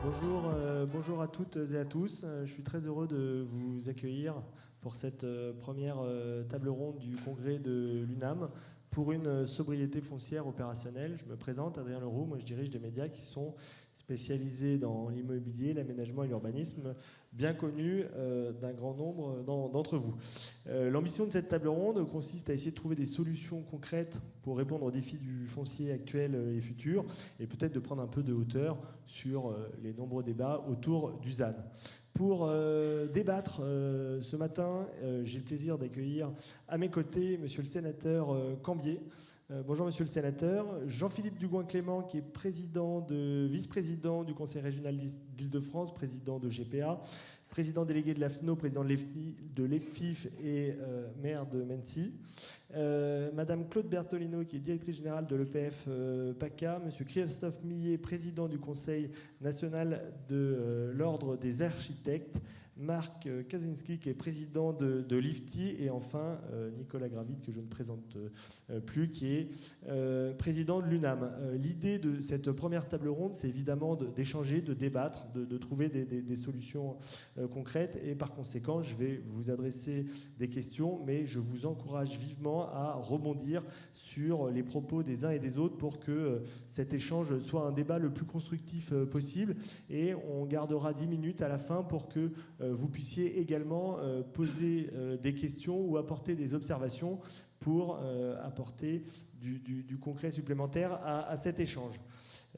Bonjour à toutes et à tous. Je suis très heureux de vous accueillir pour cette première table ronde du congrès de l'UNAM pour une sobriété foncière opérationnelle. Je me présente, Adrien Leroux, moi je dirige des médias qui sont spécialisés dans l'immobilier, l'aménagement et l'urbanisme, bien connus d'un grand nombre d'entre vous. L'ambition de cette table ronde consiste à essayer de trouver des solutions concrètes pour répondre aux défis du foncier actuel et futur, et peut-être de prendre un peu de hauteur sur les nombreux débats autour du ZAN. Pour débattre ce matin, j'ai le plaisir d'accueillir à mes côtés monsieur le sénateur Cambier. Bonjour monsieur le sénateur. Jean-Philippe Dugouin-Clément, qui est vice-président du Conseil régional d'Île-de-France, président de GPA, président délégué de l'AFNO, président de l'EPFIF et maire de Mency. Madame Claude Bertolino, qui est directrice générale de l'EPF PACA. Monsieur Christophe Millet, président du Conseil national de l'Ordre des architectes. Marc Kaczynski, qui est président de l'IFTI, et enfin Nicolas Gravide, que je ne présente plus, qui est président de l'UNAM. L'idée de cette première table ronde, c'est évidemment d'échanger, de débattre, de trouver des solutions concrètes, et par conséquent, je vais vous adresser des questions, mais je vous encourage vivement à rebondir sur les propos des uns et des autres pour que cet échange soit un débat le plus constructif possible, et on gardera 10 minutes à la fin pour que vous puissiez également poser des questions ou apporter des observations pour apporter du concret supplémentaire à cet échange.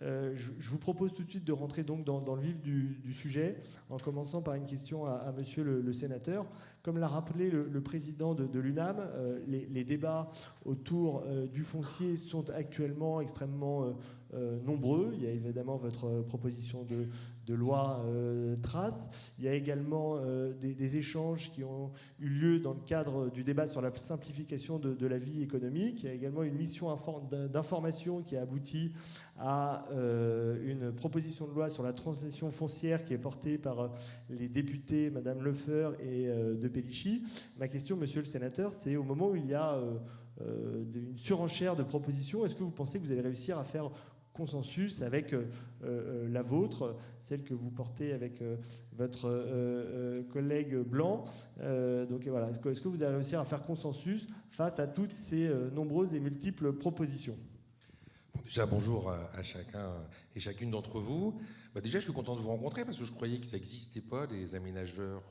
Je vous propose tout de suite de rentrer donc dans le vif du sujet, en commençant par une question à monsieur le sénateur. Comme l'a rappelé le président de l'UNAM, les débats autour du foncier sont actuellement extrêmement nombreux. Il y a évidemment votre proposition de loi Trace. Il y a également des échanges qui ont eu lieu dans le cadre du débat sur la simplification de la vie économique. Il y a également une mission d'information qui a abouti à une proposition de loi sur la transition foncière qui est portée par les députés Madame Lefeur et de Pellichy. Ma question, monsieur le sénateur, c'est au moment où il y a une surenchère de propositions, est-ce que vous pensez que vous allez réussir à faire consensus avec la vôtre, celle que vous portez avec votre collègue Blanc. Donc voilà, est-ce que vous allez réussir à faire consensus face à toutes ces nombreuses et multiples propositions? Bon, déjà, bonjour à chacun et chacune d'entre vous. Déjà, je suis content de vous rencontrer parce que je croyais que ça n'existait pas, des aménageurs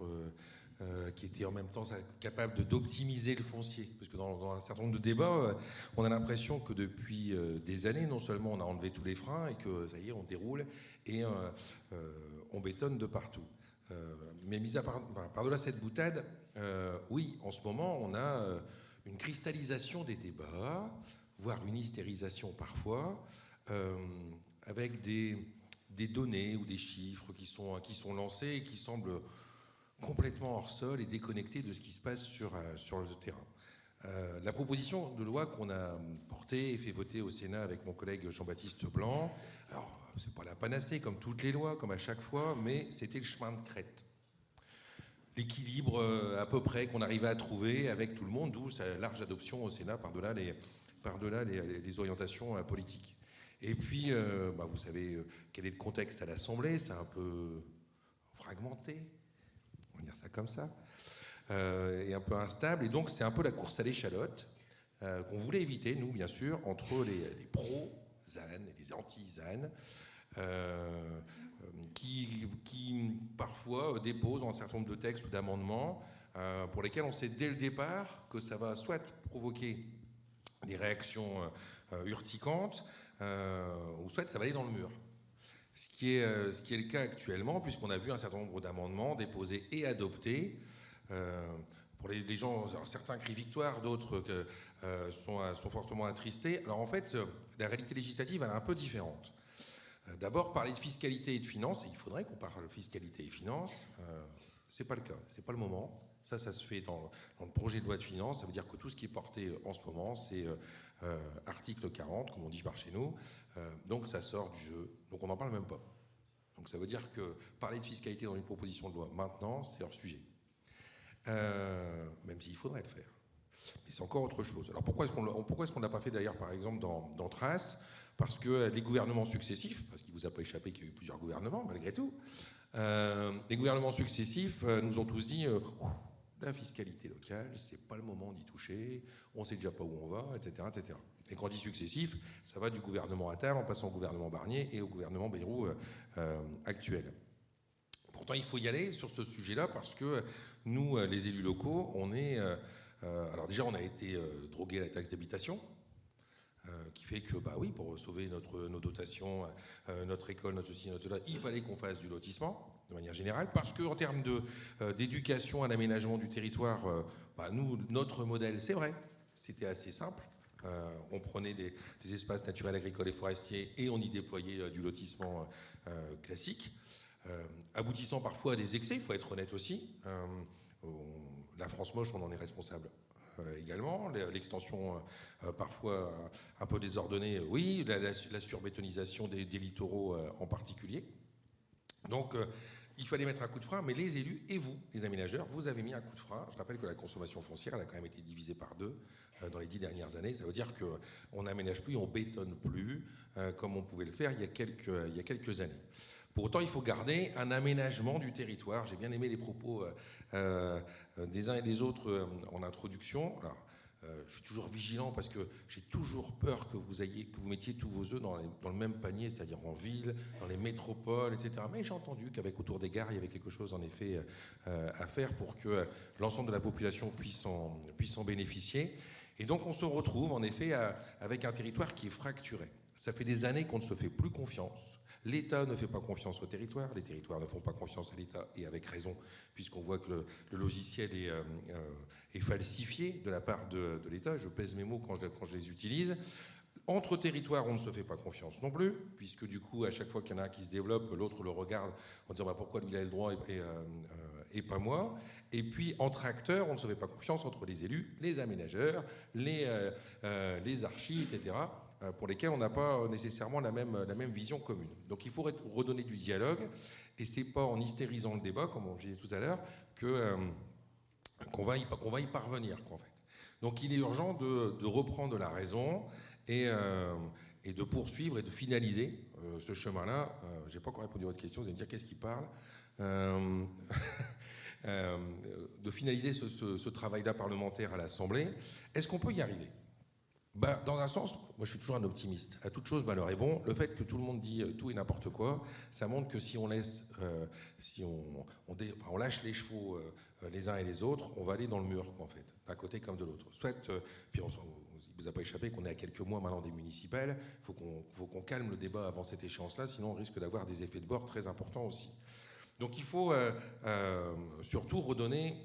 qui étaient en même temps capables d'optimiser le foncier. Parce que dans un certain nombre de débats, on a l'impression que depuis des années, non seulement on a enlevé tous les freins et que ça y est, on déroule et on bétonne de partout. Mais mis à part, par-delà cette boutade, oui, en ce moment, on a une cristallisation des débats, voire une hystérisation parfois, avec des données ou des chiffres qui sont lancés et qui semblent complètement hors sol et déconnectés de ce qui se passe sur le terrain. La proposition de loi qu'on a portée et fait voter au Sénat avec mon collègue Jean-Baptiste Blanc, alors c'est pas la panacée comme toutes les lois, comme à chaque fois, mais c'était le chemin de crête. L'équilibre à peu près qu'on arrivait à trouver avec tout le monde, d'où sa large adoption au Sénat par-delà les orientations politiques. Et puis, vous savez quel est le contexte à l'Assemblée, c'est un peu fragmenté, on va dire ça comme ça, et un peu instable, et donc c'est un peu la course à l'échalote qu'on voulait éviter, nous, bien sûr, entre les pro-ZAN et les anti-ZAN, qui parfois déposent un certain nombre de textes ou d'amendements pour lesquels on sait dès le départ que ça va soit provoquer des réactions urticantes, ou soit ça va aller dans le mur. Ce qui est le cas actuellement, puisqu'on a vu un certain nombre d'amendements déposés et adoptés. Pour les gens, alors certains crient victoire, d'autres sont fortement attristés. Alors en fait, la réalité législative, elle est un peu différente. D'abord, parler de fiscalité et de finances, et il faudrait qu'on parle de fiscalité et finances, c'est pas le cas, c'est pas le moment. Ça se fait dans le projet de loi de finances. Ça veut dire que tout ce qui est porté en ce moment, c'est article 40, comme on dit par chez nous. Donc ça sort du jeu. Donc on n'en parle même pas. Donc ça veut dire que parler de fiscalité dans une proposition de loi maintenant, c'est hors sujet. Même s'il faudrait le faire. Mais c'est encore autre chose. Alors pourquoi est-ce qu'on ne l'a pas fait d'ailleurs, par exemple, dans Trace ? parce que les gouvernements successifs, parce qu'il ne vous a pas échappé qu'il y a eu plusieurs gouvernements malgré tout, les gouvernements successifs nous ont tous dit la fiscalité locale, c'est pas le moment d'y toucher, on sait déjà pas où on va, etc., etc. Et quand on dit successif, ça va du gouvernement Attal en passant au gouvernement Barnier et au gouvernement Bayrou actuel. Pourtant, il faut y aller sur ce sujet-là parce que nous, les élus locaux, on est... alors déjà, on a été drogués à la taxe d'habitation, qui fait que, bah oui, pour sauver nos dotations, notre école, notre ceci, notre cela, il fallait qu'on fasse du lotissement, de manière générale, parce qu'en termes d'éducation à l'aménagement du territoire, bah nous, notre modèle, c'est vrai, c'était assez simple. On prenait des espaces naturels, agricoles et forestiers et on y déployait du lotissement classique, aboutissant parfois à des excès, il faut être honnête aussi. La France moche, on en est responsable également. L'extension parfois un peu désordonnée, oui, la surbétonisation des littoraux en particulier. Donc il fallait mettre un coup de frein, mais les élus et vous, les aménageurs, vous avez mis un coup de frein. Je rappelle que la consommation foncière, elle a quand même été divisée par 2 dans les 10 dernières années. Ça veut dire qu'on n'aménage plus, on bétonne plus comme on pouvait le faire il y a quelques années. Pour autant, il faut garder un aménagement du territoire. J'ai bien aimé les propos des uns et des autres en introduction. Alors, je suis toujours vigilant parce que j'ai toujours peur que vous mettiez tous vos œufs dans le même panier, c'est-à-dire en ville, dans les métropoles, etc. Mais j'ai entendu qu'avec autour des gares, il y avait quelque chose en effet à faire pour que l'ensemble de la population puisse en bénéficier. Et donc on se retrouve en effet avec un territoire qui est fracturé. Ça fait des années qu'on ne se fait plus confiance. L'État ne fait pas confiance au territoire, les territoires ne font pas confiance à l'État, et avec raison, puisqu'on voit que le logiciel est falsifié de la part de l'État. Je pèse mes mots quand je les utilise. Entre territoires, on ne se fait pas confiance non plus, puisque du coup, à chaque fois qu'il y en a un qui se développe, l'autre le regarde en disant pourquoi lui il a le droit et pas moi. Et puis, entre acteurs, on ne se fait pas confiance entre les élus, les aménageurs, les archis, etc., pour lesquels on n'a pas nécessairement la même vision commune. Donc il faut redonner du dialogue, et c'est pas en hystérisant le débat, comme on disait tout à l'heure, qu'on va y parvenir, en fait. Donc il est urgent de reprendre la raison et de poursuivre et de finaliser ce chemin-là. J'ai pas encore répondu à votre question, vous allez me dire qu'est-ce qui parle. De finaliser ce travail-là parlementaire à l'Assemblée. Est-ce qu'on peut y arriver ? Dans un sens, moi je suis toujours un optimiste. À toute chose, malheur est bon. Le fait que tout le monde dit tout et n'importe quoi, ça montre que si on laisse, on lâche les chevaux les uns et les autres, on va aller dans le mur, en fait, d'un côté comme de l'autre. Puis il ne vous a pas échappé qu'on est à quelques mois maintenant des municipales. Il faut qu'on calme le débat avant cette échéance-là, sinon on risque d'avoir des effets de bord très importants aussi. Donc il faut surtout redonner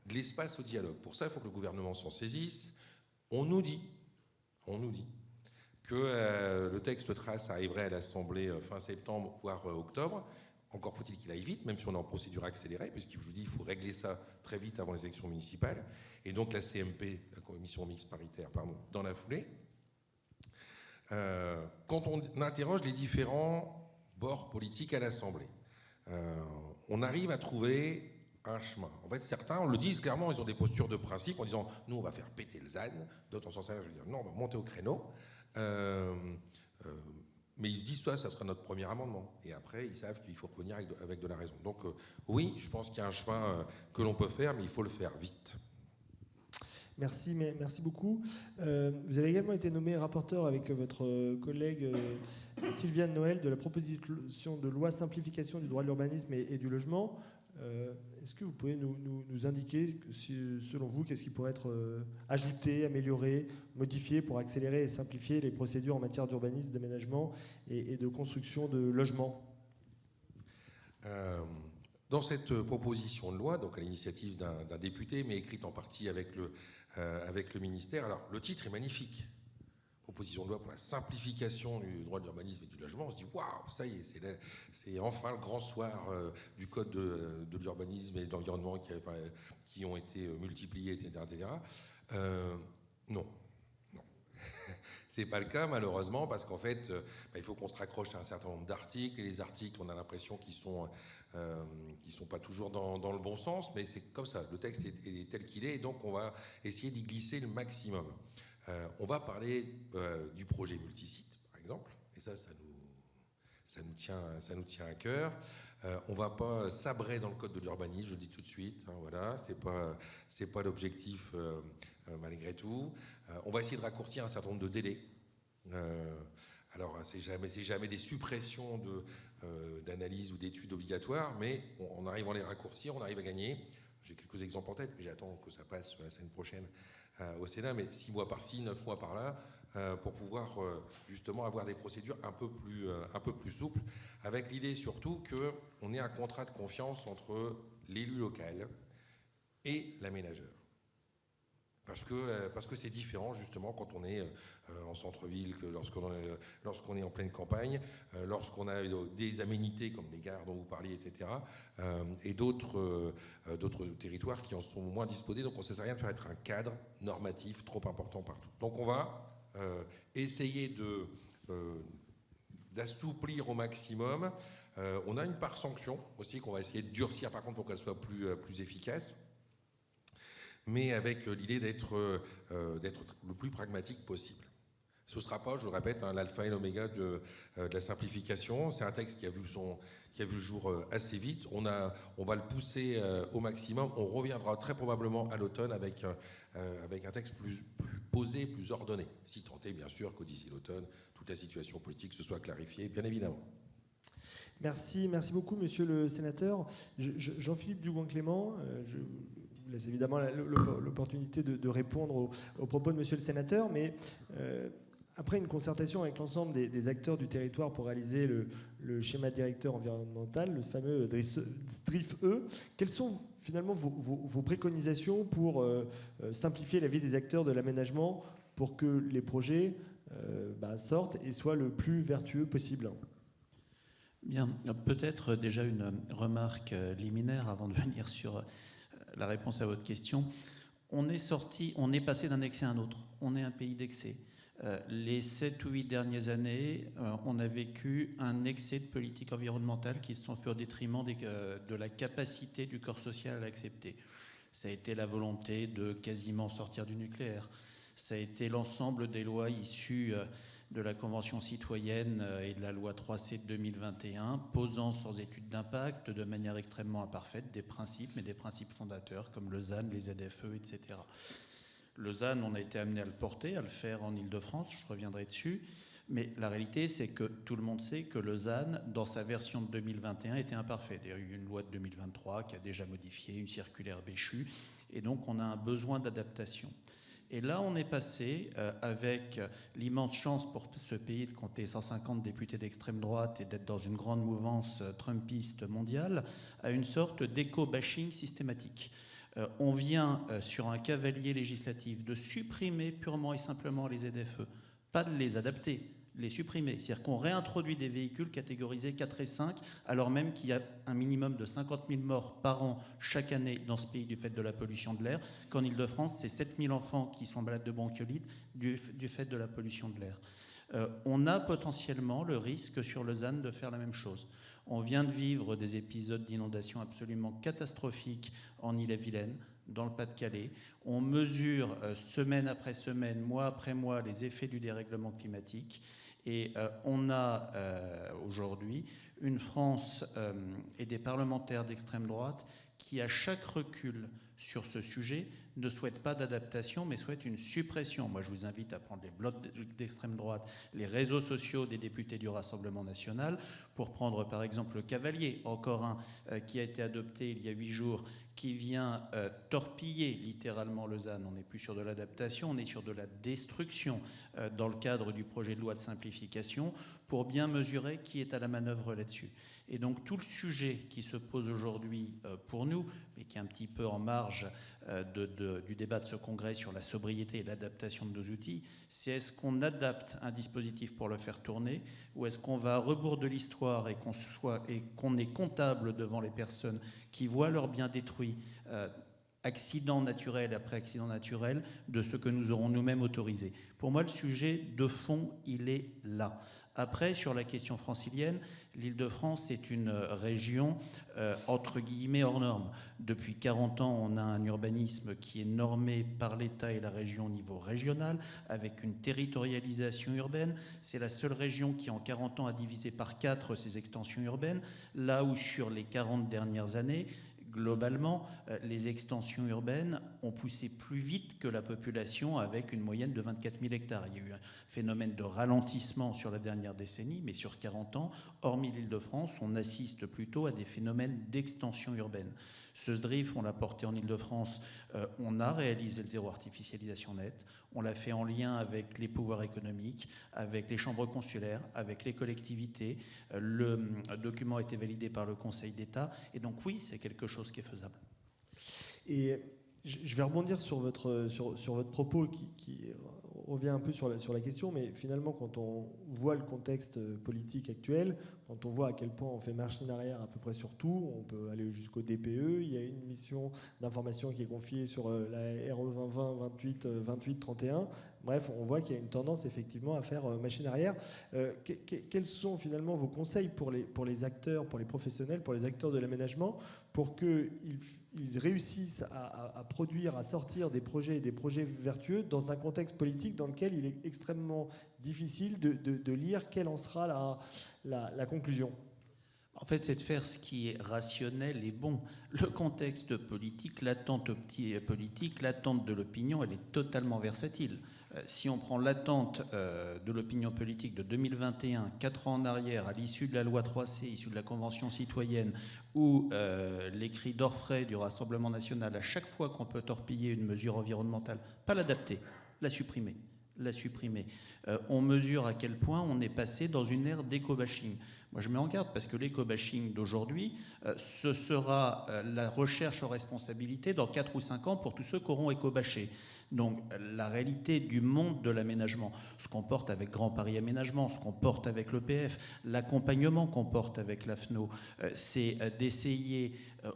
de l'espace au dialogue. Pour ça, il faut que le gouvernement s'en saisisse. On nous dit que le texte trace arriverait à l'Assemblée fin septembre, voire octobre. Encore faut-il qu'il aille vite, même si on est en procédure accélérée, puisque je vous dis qu'il faut régler ça très vite avant les élections municipales. Et donc la CMP, la commission mixte paritaire, dans la foulée. Quand on interroge les différents bords politiques à l'Assemblée, on arrive à trouver un chemin. En fait, certains, on le dit clairement, ils ont des postures de principe en disant « nous, on va faire péter le ZAN », d'autres en sens inverse, je veux dire « non, on va monter au créneau ». Mais ils disent ça sera notre premier amendement. Et après, ils savent qu'il faut revenir avec de la raison. Donc oui, je pense qu'il y a un chemin que l'on peut faire, mais il faut le faire vite. Merci beaucoup. Vous avez également été nommé rapporteur avec votre collègue Sylviane Noël de la proposition de loi simplification du droit de l'urbanisme et du logement. Est-ce que vous pouvez nous indiquer, selon vous, qu'est-ce qui pourrait être ajouté, amélioré, modifié pour accélérer et simplifier les procédures en matière d'urbanisme, d'aménagement et de construction de logements ? Dans cette proposition de loi, donc à l'initiative d'un député, mais écrite en partie avec le ministère, alors le titre est magnifique. Proposition de loi pour la simplification du droit de l'urbanisme et du logement. On se dit waouh, ça y est, c'est enfin le grand soir du code de l'urbanisme et de l'environnement qui ont été multipliés, etc. Non. C'est pas le cas, malheureusement, parce qu'en fait, il faut qu'on se raccroche à un certain nombre d'articles, et les articles, on a l'impression qu'ils sont pas toujours dans le bon sens, mais c'est comme ça, le texte est tel qu'il est, et donc on va essayer d'y glisser le maximum. On va parler du projet multisite, par exemple, ça nous tient à cœur. On ne va pas sabrer dans le code de l'urbanisme, je le dis tout de suite. Hein, voilà, c'est pas l'objectif malgré tout. On va essayer de raccourcir un certain nombre de délais. Alors, c'est jamais des suppressions d'analyses ou d'études obligatoires, mais en arrivant à les raccourcir, on arrive à gagner. J'ai quelques exemples en tête, mais j'attends que ça passe la semaine prochaine au Sénat, mais 6 mois par-ci, 9 mois par-là, pour pouvoir justement avoir des procédures un peu plus souples, avec l'idée surtout qu'on ait un contrat de confiance entre l'élu local et l'aménageur. Parce que c'est différent justement quand on est en centre-ville que lorsqu'on est en pleine campagne, lorsqu'on a des aménités comme les gares dont vous parliez, etc. Et d'autres territoires qui en sont moins disposés. Donc on ne sert à rien de faire être un cadre normatif trop important partout. Donc on va essayer d'assouplir au maximum. On a une part sanction aussi qu'on va essayer de durcir par contre pour qu'elle soit plus efficace, mais avec l'idée d'être le plus pragmatique possible. Ce ne sera pas, je le répète, l'alpha et l'oméga de la simplification. C'est un texte qui a vu le jour assez vite. On va le pousser au maximum. On reviendra très probablement à l'automne avec un texte plus posé, plus ordonné. Si tant est, bien sûr, qu'au d'ici l'automne, toute la situation politique se soit clarifiée, bien évidemment. Merci beaucoup, monsieur le sénateur. Jean-Philippe Dugoin-Clément, je vous laisse évidemment l'opportunité de répondre aux propos de monsieur le sénateur, mais après une concertation avec l'ensemble des acteurs du territoire pour réaliser le schéma directeur environnemental, le fameux SDRIF-E, quelles sont finalement vos préconisations pour simplifier la vie des acteurs de l'aménagement pour que les projets sortent et soient le plus vertueux possible? Bien, peut-être déjà une remarque liminaire avant de venir sur la réponse à votre question. On est passé d'un excès à un autre. On est un pays d'excès. Les 7 ou 8 dernières années, on a vécu un excès de politique environnementale qui se sont fait au détriment de la capacité du corps social à l'accepter. Ça a été la volonté de quasiment sortir du nucléaire. Ça a été l'ensemble des lois issues de la Convention citoyenne et de la loi 3C de 2021, posant sans étude d'impact, de manière extrêmement imparfaite, des principes, mais des principes fondateurs comme le ZAN, les ZFE, etc. Le ZAN, on a été amené à le porter, à le faire en Île-de-France, je reviendrai dessus, mais la réalité, c'est que tout le monde sait que le ZAN, dans sa version de 2021, était imparfait. Il y a eu une loi de 2023 qui a déjà modifié, une circulaire Béchu, et donc on a un besoin d'adaptation. Et là, on est passé, avec l'immense chance pour ce pays de compter 150 députés d'extrême droite et d'être dans une grande mouvance trumpiste mondiale, à une sorte d'éco-bashing systématique. On vient, sur un cavalier législatif, de supprimer purement et simplement les ZFE, pas de les adapter, les supprimer. C'est-à-dire qu'on réintroduit des véhicules catégorisés 4 et 5, alors même qu'il y a un minimum de 50 000 morts par an chaque année dans ce pays du fait de la pollution de l'air, qu'en Île-de-France, c'est 7 000 enfants qui sont malades de bronchiolite du fait de la pollution de l'air. On a potentiellement le risque sur le ZAN de faire la même chose. On vient de vivre des épisodes d'inondation absolument catastrophiques en Ille-et-Vilaine, dans le Pas-de-Calais. On mesure semaine après semaine, mois après mois, les effets du dérèglement climatique. Et on a aujourd'hui une France et des parlementaires d'extrême droite qui, à chaque recul sur ce sujet, ne souhaitent pas d'adaptation, mais souhaitent une suppression. Moi, je vous invite à prendre les blocs d'extrême droite, les réseaux sociaux des députés du Rassemblement national, pour prendre par exemple le Cavalier, encore un qui a été adopté il y a 8 jours, qui vient torpiller littéralement le ZAN. On n'est plus sur de l'adaptation, on est sur de la destruction dans le cadre du projet de loi de simplification, pour bien mesurer qui est à la manœuvre là-dessus. Et donc tout le sujet qui se pose aujourd'hui pour nous, mais qui est un petit peu en marge du débat de ce congrès sur la sobriété et l'adaptation de nos outils, c'est est-ce qu'on adapte un dispositif pour le faire tourner, ou est-ce qu'on va à rebours de l'histoire et qu'on est comptable devant les personnes qui voient leurs biens détruits, accident naturel après accident naturel, de ce que nous aurons nous-mêmes autorisé. Pour moi, le sujet de fond, il est là. Après, sur la question francilienne, l'Île-de-France est une région entre guillemets hors norme. Depuis 40 ans, on a un urbanisme qui est normé par l'État et la région au niveau régional, avec une territorialisation urbaine. C'est la seule région qui, en 40 ans, a divisé par 4 ses extensions urbaines, là où sur les 40 dernières années, globalement, les extensions urbaines ont poussé plus vite que la population, avec une moyenne de 24 000 hectares. Il y a eu un phénomène de ralentissement sur la dernière décennie, mais sur 40 ans, hormis l'Île-de-France, on assiste plutôt à des phénomènes d'extension urbaine. Ce SDRIF, on l'a porté en Île-de-France, on a réalisé le zéro artificialisation nette, on l'a fait en lien avec les pouvoirs économiques, avec les chambres consulaires, avec les collectivités. Le document a été validé par le Conseil d'État, et donc oui, c'est quelque chose qui est faisable. Et je vais rebondir sur votre propos qui revient un peu sur la question, mais finalement, quand on voit le contexte politique actuel, quand on voit à quel point on fait machine arrière à peu près sur tout, on peut aller jusqu'au DPE, il y a une mission d'information qui est confiée sur la RE 2020, 28, 31. Bref, on voit qu'il y a une tendance effectivement à faire machine arrière. Quels sont finalement vos conseils pour les acteurs, pour les professionnels, pour les acteurs de l'aménagement, pour qu'ils réussissent à produire, à sortir des projets vertueux dans un contexte politique dans lequel il est extrêmement difficile de lire quelle en sera la conclusion? En fait, c'est de faire ce qui est rationnel et bon. Le contexte politique, l'attente politique, l'attente de l'opinion, elle est totalement versatile. Si on prend l'attente de l'opinion politique de 2021, 4 ans en arrière, à l'issue de la loi 3C, issue de la Convention citoyenne, ou les cris d'orfraie du Rassemblement national, à chaque fois qu'on peut torpiller une mesure environnementale, pas l'adapter, la supprimer. On mesure à quel point on est passé dans une ère d'éco-bashing. Moi, je mets en garde parce que l'éco-bashing d'aujourd'hui, ce sera la recherche en responsabilité dans 4 ou 5 ans pour tous ceux qui auront éco-bashé. Donc, la réalité du monde de l'aménagement, ce qu'on porte avec Grand Paris Aménagement, ce qu'on porte avec l'EPF, l'accompagnement qu'on porte avec l'AFNO, c'est d'essayer,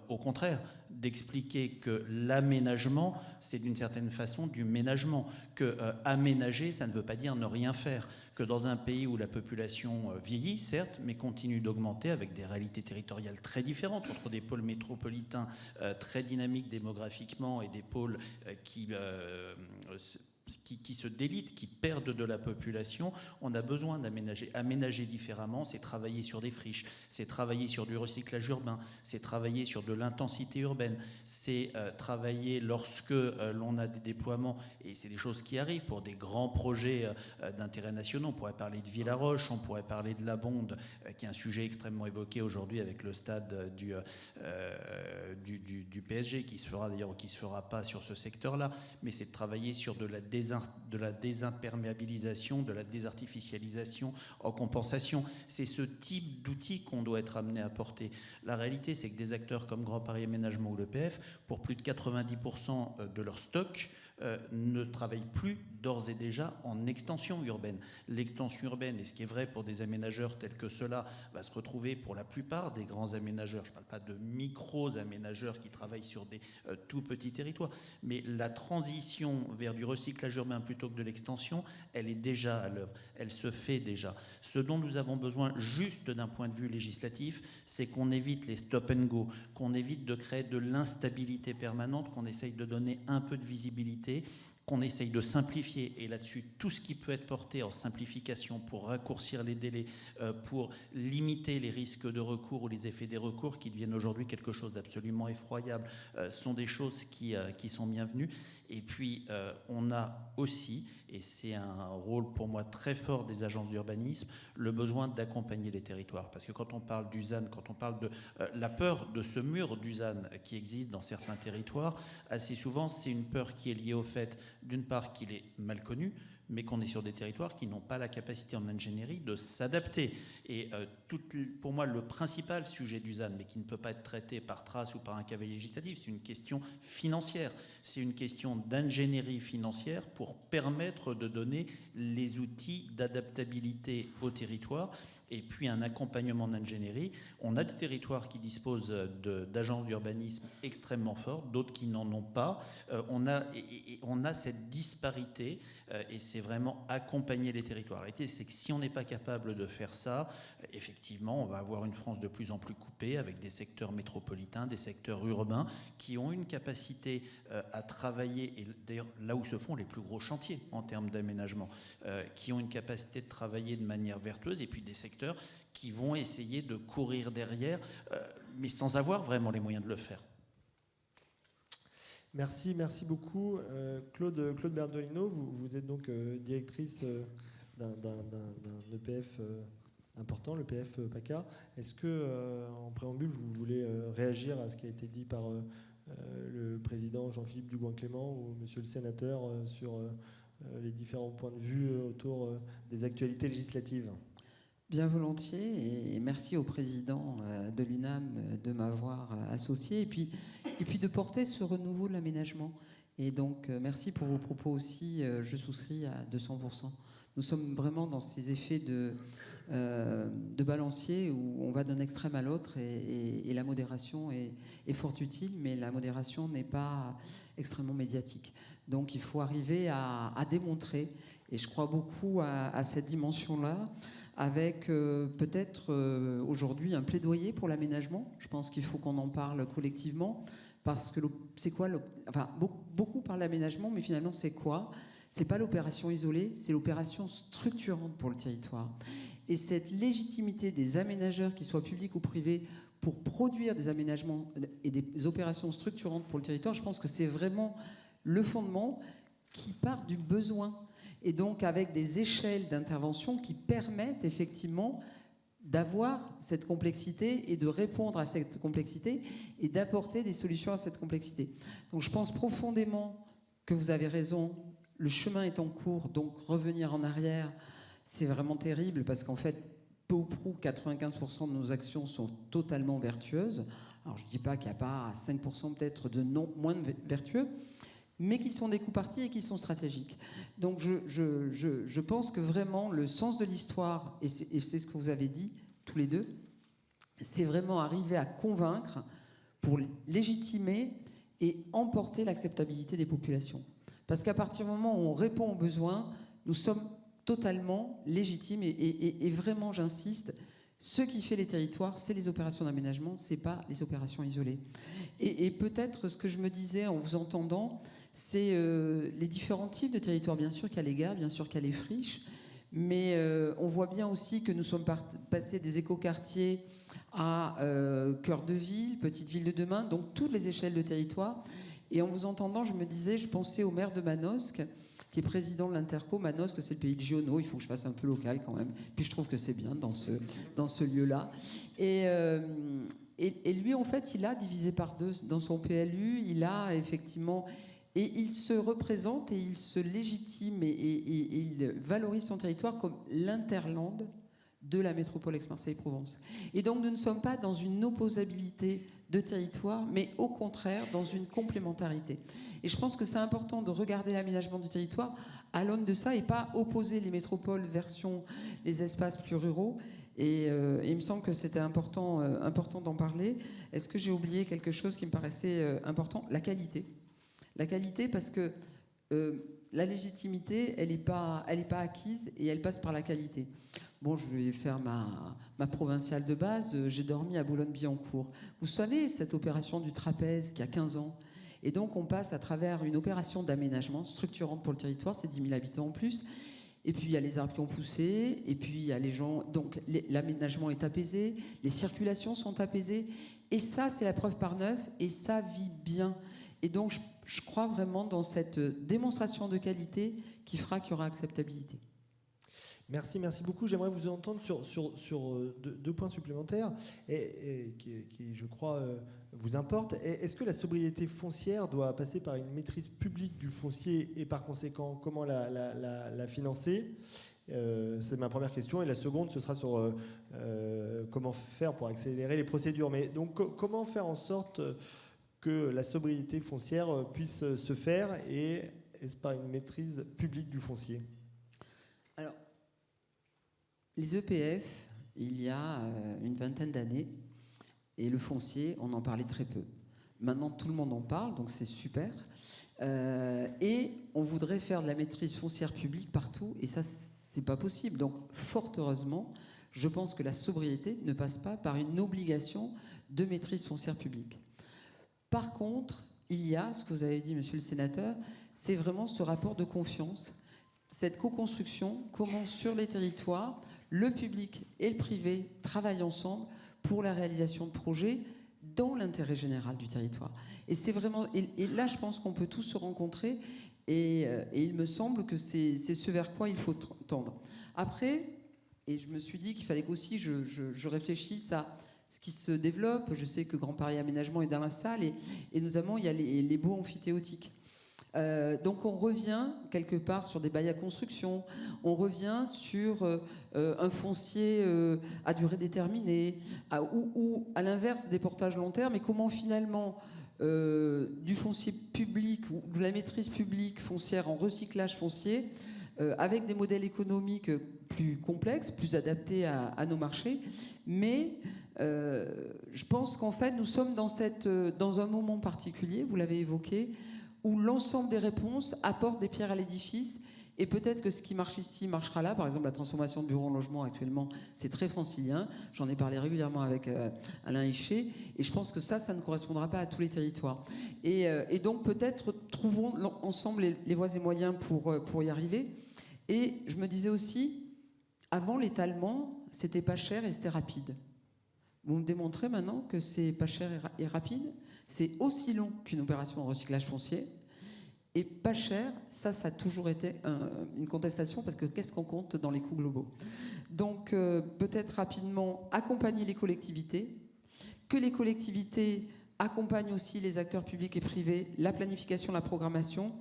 au contraire, d'expliquer que l'aménagement, c'est d'une certaine façon du ménagement, que aménager, ça ne veut pas dire ne rien faire, que dans un pays où la population vieillit, certes, mais continue d'augmenter avec des réalités territoriales très différentes entre des pôles métropolitains très dynamiques démographiquement et des pôles qui se délitent, qui perdent de la population, on a besoin d'aménager. Aménager différemment, c'est travailler sur des friches, c'est travailler sur du recyclage urbain, c'est travailler sur de l'intensité urbaine, c'est travailler lorsque l'on a des déploiements, et c'est des choses qui arrivent pour des grands projets d'intérêt national. On pourrait parler de Villaroche, on pourrait parler de la Bonde, qui est un sujet extrêmement évoqué aujourd'hui avec le stade du PSG, qui se fera d'ailleurs ou qui ne se fera pas sur ce secteur-là, mais c'est de travailler sur de la désimperméabilisation, de la désartificialisation en compensation. C'est ce type d'outils qu'on doit être amené à porter. La réalité, c'est que des acteurs comme Grand Paris Aménagement ou l'EPF, pour plus de 90% de leur stock, ne travaillent plus d'ores et déjà en extension urbaine. L'extension urbaine, et ce qui est vrai pour des aménageurs tels que ceux-là, va se retrouver pour la plupart des grands aménageurs, je ne parle pas de micro-aménageurs qui travaillent sur des tout petits territoires, mais la transition vers du recyclage urbain plutôt que de l'extension, elle est déjà à l'œuvre, elle se fait déjà. Ce dont nous avons besoin juste d'un point de vue législatif, c'est qu'on évite les stop and go, qu'on évite de créer de l'instabilité permanente, qu'on essaye de donner un peu de visibilité, qu'on essaye de simplifier, et là-dessus, tout ce qui peut être porté en simplification pour raccourcir les délais, pour limiter les risques de recours ou les effets des recours qui deviennent aujourd'hui quelque chose d'absolument effroyable, sont des choses qui sont bienvenues. Et puis, on a aussi, et c'est un rôle pour moi très fort des agences d'urbanisme, le besoin d'accompagner les territoires. Parce que quand on parle du ZAN, quand on parle de la peur de ce mur du ZAN qui existe dans certains territoires, assez souvent, c'est une peur qui est liée au fait, d'une part, qu'il est mal connu, mais qu'on est sur des territoires qui n'ont pas la capacité en ingénierie de s'adapter. Et pour moi, le principal sujet du ZAN, mais qui ne peut pas être traité par trace ou par un cavalier législatif, c'est une question financière. C'est une question d'ingénierie financière pour permettre de donner les outils d'adaptabilité au territoire. et puis un accompagnement d'ingénierie. On a des territoires qui disposent d'agences d'urbanisme extrêmement fortes, d'autres qui n'en ont pas. On a cette disparité et c'est vraiment accompagner les territoires. La réalité, c'est que si on n'est pas capable de faire ça, effectivement, on va avoir une France de plus en plus coupée avec des secteurs métropolitains, des secteurs urbains qui ont une capacité à travailler, et d'ailleurs là où se font les plus gros chantiers en termes d'aménagement, qui ont une capacité de travailler de manière vertueuse, et puis des secteurs qui vont essayer de courir derrière, mais sans avoir vraiment les moyens de le faire. Merci beaucoup. Claude Berdolino, vous êtes donc directrice d'un EPF important, l'EPF PACA. Est-ce que, en préambule, vous voulez réagir à ce qui a été dit par le président Jean-Philippe Dugoin-Clément ou monsieur le sénateur sur les différents points de vue autour des actualités législatives? Bien volontiers, et merci au président de l'UNAM de m'avoir associé, et puis de porter ce renouveau de l'aménagement. Et donc, merci pour vos propos aussi, je souscris à 200%. Nous sommes vraiment dans ces effets de balancier où on va d'un extrême à l'autre, et la modération est fort utile, mais la modération n'est pas extrêmement médiatique. Donc il faut arriver à démontrer, et je crois beaucoup à cette dimension-là, avec peut-être aujourd'hui un plaidoyer pour l'aménagement. Je pense qu'il faut qu'on en parle collectivement, parce que c'est quoi enfin, beaucoup parlent d'aménagement, mais finalement c'est quoi? C'est pas l'opération isolée, c'est l'opération structurante pour le territoire. Et cette légitimité des aménageurs, qu'ils soient publics ou privés, pour produire des aménagements et des opérations structurantes pour le territoire, je pense que c'est vraiment le fondement qui part du besoin. Et donc avec des échelles d'intervention qui permettent effectivement d'avoir cette complexité et de répondre à cette complexité et d'apporter des solutions à cette complexité. Donc je pense profondément que vous avez raison, le chemin est en cours, donc revenir en arrière, c'est vraiment terrible, parce qu'en fait, peu ou prou, 95% de nos actions sont totalement vertueuses. Alors je ne dis pas qu'il n'y a pas 5% peut-être de moins vertueux, mais qui sont des coups partis et qui sont stratégiques. Donc je pense que vraiment le sens de l'histoire, et c'est ce que vous avez dit tous les deux, c'est vraiment arriver à convaincre pour légitimer et emporter l'acceptabilité des populations. Parce qu'à partir du moment où on répond aux besoins, nous sommes totalement légitimes, et vraiment j'insiste, ce qui fait les territoires, c'est les opérations d'aménagement, c'est pas les opérations isolées. Et peut-être ce que je me disais en vous entendant, c'est les différents types de territoires. Bien sûr qu'il y a les gares, bien sûr qu'il y a les friches, mais on voit bien aussi que nous sommes passés des écoquartiers à cœur de ville, petite ville de demain, donc toutes les échelles de territoire. Et en vous entendant, je me disais, je pensais au maire de Manosque, qui est président de l'Interco. Manosque, c'est le pays de Giono, il faut que je fasse un peu local quand même. Puis je trouve que c'est bien dans ce lieu-là. Et lui, en fait, il a divisé par deux dans son PLU, il a effectivement... Et il se représente et il se légitime et il valorise son territoire comme l'interland de la métropole Aix-Marseille-Provence. Et donc nous ne sommes pas dans une opposabilité de territoire, mais au contraire dans une complémentarité. Et je pense que c'est important de regarder l'aménagement du territoire à l'aune de ça et pas opposer les métropoles version les espaces plus ruraux. Et il me semble que c'était important d'en parler. Est-ce que j'ai oublié quelque chose qui me paraissait important? La qualité. La qualité, parce que la légitimité, elle n'est pas acquise, et elle passe par la qualité. Bon, je vais faire ma provinciale de base. J'ai dormi à Boulogne-Billancourt. Vous savez, cette opération du trapèze qui a 15 ans. Et donc, on passe à travers une opération d'aménagement structurante pour le territoire, c'est 10 000 habitants en plus. Et puis, il y a les arbres qui ont poussé, et puis il y a les gens... Donc, l'aménagement est apaisé, les circulations sont apaisées. Et ça, c'est la preuve par neuf, et ça vit bien. Et donc, je crois vraiment dans cette démonstration de qualité qui fera qu'il y aura acceptabilité. Merci beaucoup. J'aimerais vous entendre sur deux points supplémentaires et qui, je crois, vous importent. Est-ce que la sobriété foncière doit passer par une maîtrise publique du foncier et par conséquent, comment la financer? C'est ma première question. Et la seconde, ce sera sur comment faire pour accélérer les procédures. Mais donc, comment faire en sorte que la sobriété foncière puisse se faire, et est-ce par une maîtrise publique du foncier? Alors, les EPF il y a une vingtaine d'années. Et le foncier, on en parlait très peu. Maintenant, tout le monde en parle, donc c'est super. Et on voudrait faire de la maîtrise foncière publique partout, et ça, c'est pas possible. Donc, fort heureusement, je pense que la sobriété ne passe pas par une obligation de maîtrise foncière publique. Par contre, il y a, ce que vous avez dit, monsieur le sénateur, c'est vraiment ce rapport de confiance, cette co-construction, comment sur les territoires, le public et le privé travaillent ensemble pour la réalisation de projets dans l'intérêt général du territoire. Et c'est vraiment, et là, je pense qu'on peut tous se rencontrer, et il me semble que c'est ce vers quoi il faut tendre. Après, et je me suis dit qu'il fallait qu'aussi je réfléchisse à ce qui se développe. Je sais que Grand Paris Aménagement est dans la salle, et notamment il y a les baux amphithéotiques. Donc on revient quelque part sur des bails à construction, on revient sur un foncier à durée déterminée, ou à l'inverse des portages long terme, et comment finalement du foncier public ou de la maîtrise publique foncière en recyclage foncier, avec des modèles économiques plus complexes, plus adaptés à nos marchés, mais je pense qu'en fait nous sommes dans un moment particulier, vous l'avez évoqué, où l'ensemble des réponses apportent des pierres à l'édifice, et peut-être que ce qui marche ici marchera là. Par exemple, la transformation de bureaux en logement actuellement, c'est très francilien. J'en ai parlé régulièrement avec Alain Héchet, et je pense que ça ne correspondra pas à tous les territoires. Et donc peut-être trouvons ensemble les voies et moyens pour y arriver. Et je me disais aussi, avant l'étalement, c'était pas cher et c'était rapide. Vous me démontrez maintenant que c'est pas cher et rapide. C'est aussi long qu'une opération en recyclage foncier. Et pas cher, ça a toujours été une contestation, parce que qu'est-ce qu'on compte dans les coûts globaux? Donc peut-être rapidement accompagner les collectivités, que les collectivités accompagnent aussi les acteurs publics et privés, la planification, la programmation,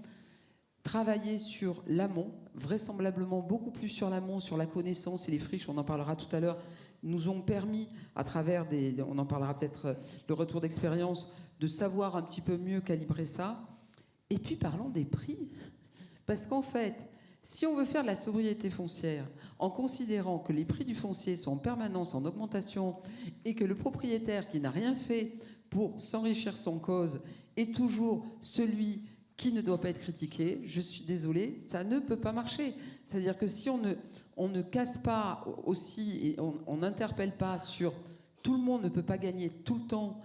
travailler sur l'amont, vraisemblablement beaucoup plus sur l'amont, sur la connaissance, et les friches, on en parlera tout à l'heure, nous ont permis, à travers on en parlera peut-être, le retour d'expérience, de savoir un petit peu mieux calibrer ça. Et puis parlons des prix. Parce qu'en fait, si on veut faire de la sobriété foncière, en considérant que les prix du foncier sont en permanence en augmentation, et que le propriétaire qui n'a rien fait pour s'enrichir sans cause est toujours celui qui ne doit pas être critiqué, je suis désolée, ça ne peut pas marcher. C'est-à-dire que si on ne casse pas aussi, et on n'interpelle pas sur tout le monde ne peut pas gagner tout le temps,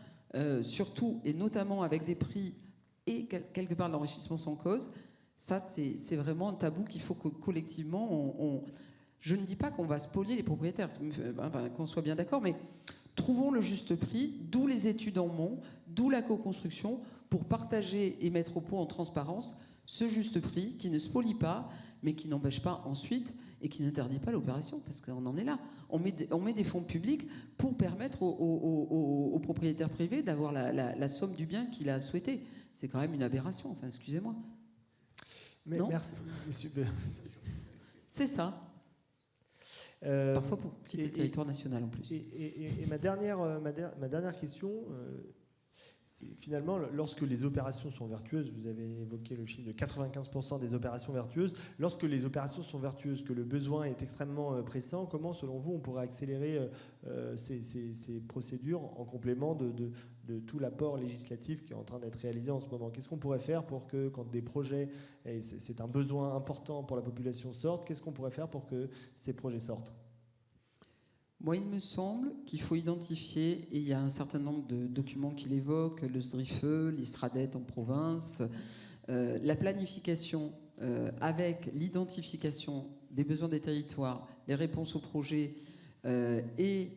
surtout et notamment avec des prix et quelque part de l'enrichissement sans cause, ça c'est vraiment un tabou qu'il faut que collectivement je ne dis pas qu'on va spolier les propriétaires, qu'on soit bien d'accord, mais trouvons le juste prix, d'où les études en amont, d'où la co-construction, pour partager et mettre au point en transparence ce juste prix qui ne spolie pas, mais qui n'empêche pas ensuite et qui n'interdit pas l'opération, parce qu'on en est là. On met des fonds publics pour permettre aux propriétaires privés d'avoir la somme du bien qu'il a souhaité. C'est quand même une aberration, enfin, excusez-moi. Mais non, merci, super. C'est ça. Parfois pour quitter le territoire national en plus. Et ma dernière question, c'est finalement, lorsque les opérations sont vertueuses, vous avez évoqué le chiffre de 95% des opérations vertueuses, lorsque les opérations sont vertueuses, que le besoin est extrêmement pressant, comment, selon vous, on pourrait accélérer ces procédures en complément de tout l'apport législatif qui est en train d'être réalisé en ce moment? Qu'est-ce qu'on pourrait faire pour que, quand des projets, et c'est un besoin important pour la population, sortent, qu'est-ce qu'on pourrait faire pour que ces projets sortent? Moi, il me semble qu'il faut identifier, et il y a un certain nombre de documents qui l'évoquent, le SDRIFE, l'ISRADET en province, la planification avec l'identification des besoins des territoires, des réponses aux projets et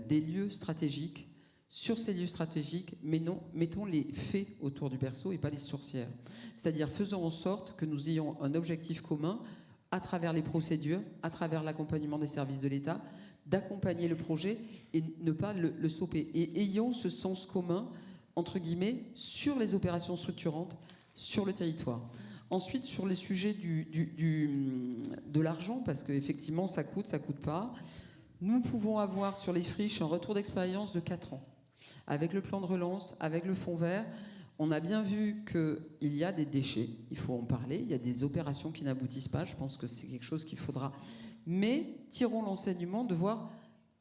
des lieux stratégiques. Sur ces lieux stratégiques, mettons les faits autour du berceau et pas les sourcières. C'est-à-dire faisons en sorte que nous ayons un objectif commun à travers les procédures, à travers l'accompagnement des services de l'État, d'accompagner le projet et ne pas le stopper. Et ayons ce sens commun, entre guillemets, sur les opérations structurantes, sur le territoire. Ensuite, sur les sujets de l'argent, parce qu'effectivement, ça coûte pas, nous pouvons avoir sur les friches un retour d'expérience de 4 ans. Avec le plan de relance, avec le fonds vert, on a bien vu qu'il y a des déchets, il faut en parler, il y a des opérations qui n'aboutissent pas, je pense que c'est quelque chose qu'il faudra... Mais tirons l'enseignement de voir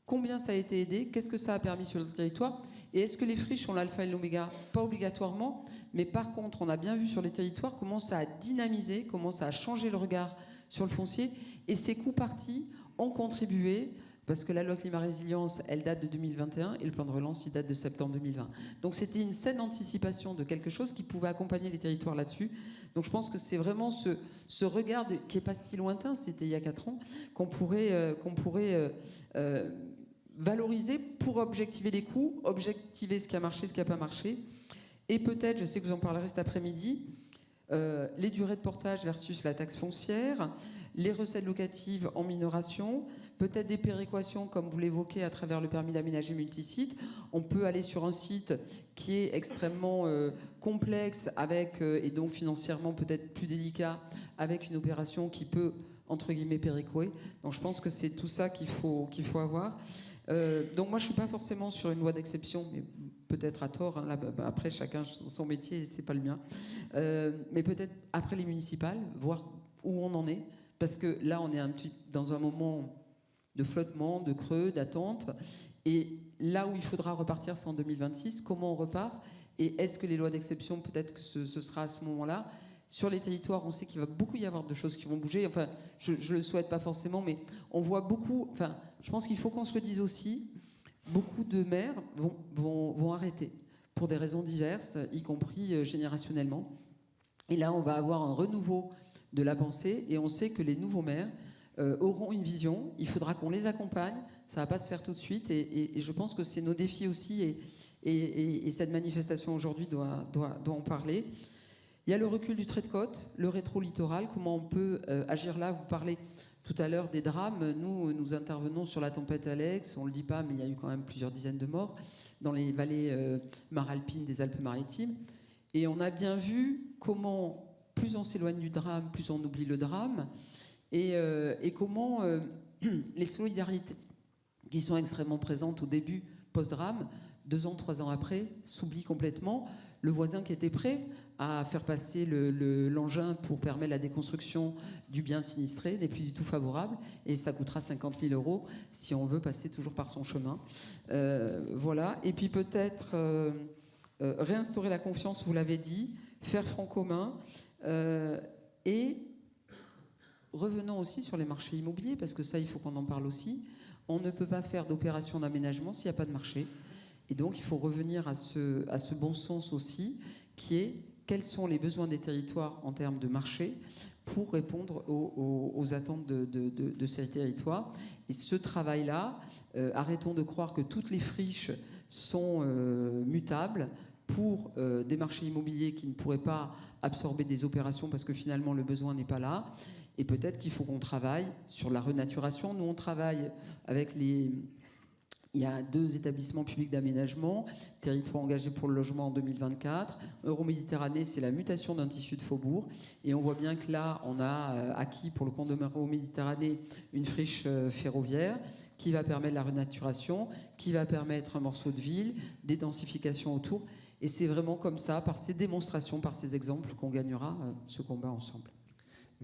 combien ça a été aidé, qu'est-ce que ça a permis sur le territoire, et est-ce que les friches sont l'alpha et l'oméga? Pas obligatoirement, mais par contre, on a bien vu sur les territoires comment ça a dynamisé, comment ça a changé le regard sur le foncier, et ces coups partis ont contribué, parce que la loi climat résilience, elle date de 2021, et le plan de relance, il date de septembre 2020. Donc c'était une saine anticipation de quelque chose qui pouvait accompagner les territoires là-dessus. Donc je pense que c'est vraiment ce regard qui n'est pas si lointain, c'était il y a 4 ans, qu'on pourrait valoriser pour objectiver les coûts, objectiver ce qui a marché, ce qui n'a pas marché. Et peut-être, je sais que vous en parlerez cet après-midi, les durées de portage versus la taxe foncière, les recettes locatives en minoration, peut-être des péréquations comme vous l'évoquez à travers le permis d'aménager multisite. On peut aller sur un site qui est extrêmement complexe avec, et donc financièrement peut-être plus délicat, avec une opération qui peut, entre guillemets, péréquer. Donc je pense que c'est tout ça qu'il faut avoir. Donc moi je ne suis pas forcément sur une loi d'exception, mais peut-être à tort, hein, là, après chacun son métier, c'est pas le mien. Mais peut-être après les municipales, voir où on en est, parce que là on est un petit dans un moment de flottement, de creux, d'attente, et là où il faudra repartir, c'est en 2026. Comment on repart? Et est-ce que les lois d'exception, peut-être que ce sera à ce moment-là? Sur les territoires, on sait qu'il va beaucoup y avoir de choses qui vont bouger. Enfin, je ne le souhaite pas forcément, mais on voit beaucoup. Enfin, je pense qu'il faut qu'on se le dise aussi. Beaucoup de maires vont arrêter pour des raisons diverses, y compris générationnellement. Et là, on va avoir un renouveau de la pensée, et on sait que les nouveaux maires auront une vision. Il faudra qu'on les accompagne. Ça ne va pas se faire tout de suite. Et je pense que c'est nos défis aussi. Et cette manifestation aujourd'hui doit en parler. Il y a le recul du trait de côte, le rétro-littoral, comment on peut agir là. Vous parlez tout à l'heure des drames. Nous intervenons sur la tempête Alex, on ne le dit pas, mais il y a eu quand même plusieurs dizaines de morts dans les vallées maralpines des Alpes-Maritimes. Et on a bien vu comment, plus on s'éloigne du drame, plus on oublie le drame, et comment les solidarités qui sont extrêmement présentes au début, post-drame, 2 ans, 3 ans après, s'oublient complètement. Le voisin qui était prêt à faire passer l'engin pour permettre la déconstruction du bien sinistré n'est plus du tout favorable, et ça coûtera 50 000 € si on veut passer toujours par son chemin. Voilà. Et puis peut-être réinstaurer la confiance, vous l'avez dit, faire front commun, et revenons aussi sur les marchés immobiliers, parce que ça, il faut qu'on en parle aussi. On ne peut pas faire d'opération d'aménagement s'il n'y a pas de marché. Et donc, il faut revenir à ce bon sens aussi, qui est quels sont les besoins des territoires en termes de marché pour répondre aux attentes de ces territoires. Et ce travail-là, arrêtons de croire que toutes les friches sont mutables pour des marchés immobiliers qui ne pourraient pas absorber des opérations parce que finalement le besoin n'est pas là. Et peut-être qu'il faut qu'on travaille sur la renaturation. Nous, on travaille avec il y a 2 établissements publics d'aménagement, territoire engagé pour le logement en 2024. Euroméditerranée, c'est la mutation d'un tissu de faubourg. Et on voit bien que là, on a acquis pour le compte de Euroméditerranée une friche ferroviaire qui va permettre la renaturation, qui va permettre un morceau de ville, des densifications autour. Et c'est vraiment comme ça, par ces démonstrations, par ces exemples, qu'on gagnera ce combat ensemble.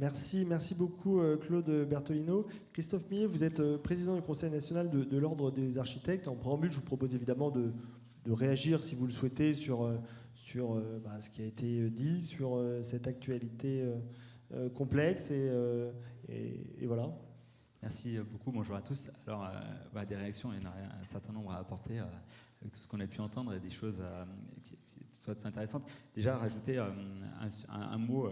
Merci beaucoup Claude Bertolino. Christophe Millet, vous êtes président du Conseil national de l'Ordre des architectes. En préambule, je vous propose évidemment de réagir, si vous le souhaitez, sur ce qui a été dit, sur cette actualité complexe. Et voilà. Merci beaucoup, bonjour à tous. Alors, des réactions, il y en a un certain nombre à apporter avec tout ce qu'on a pu entendre, et des choses qui sont intéressantes. Déjà, rajouter un mot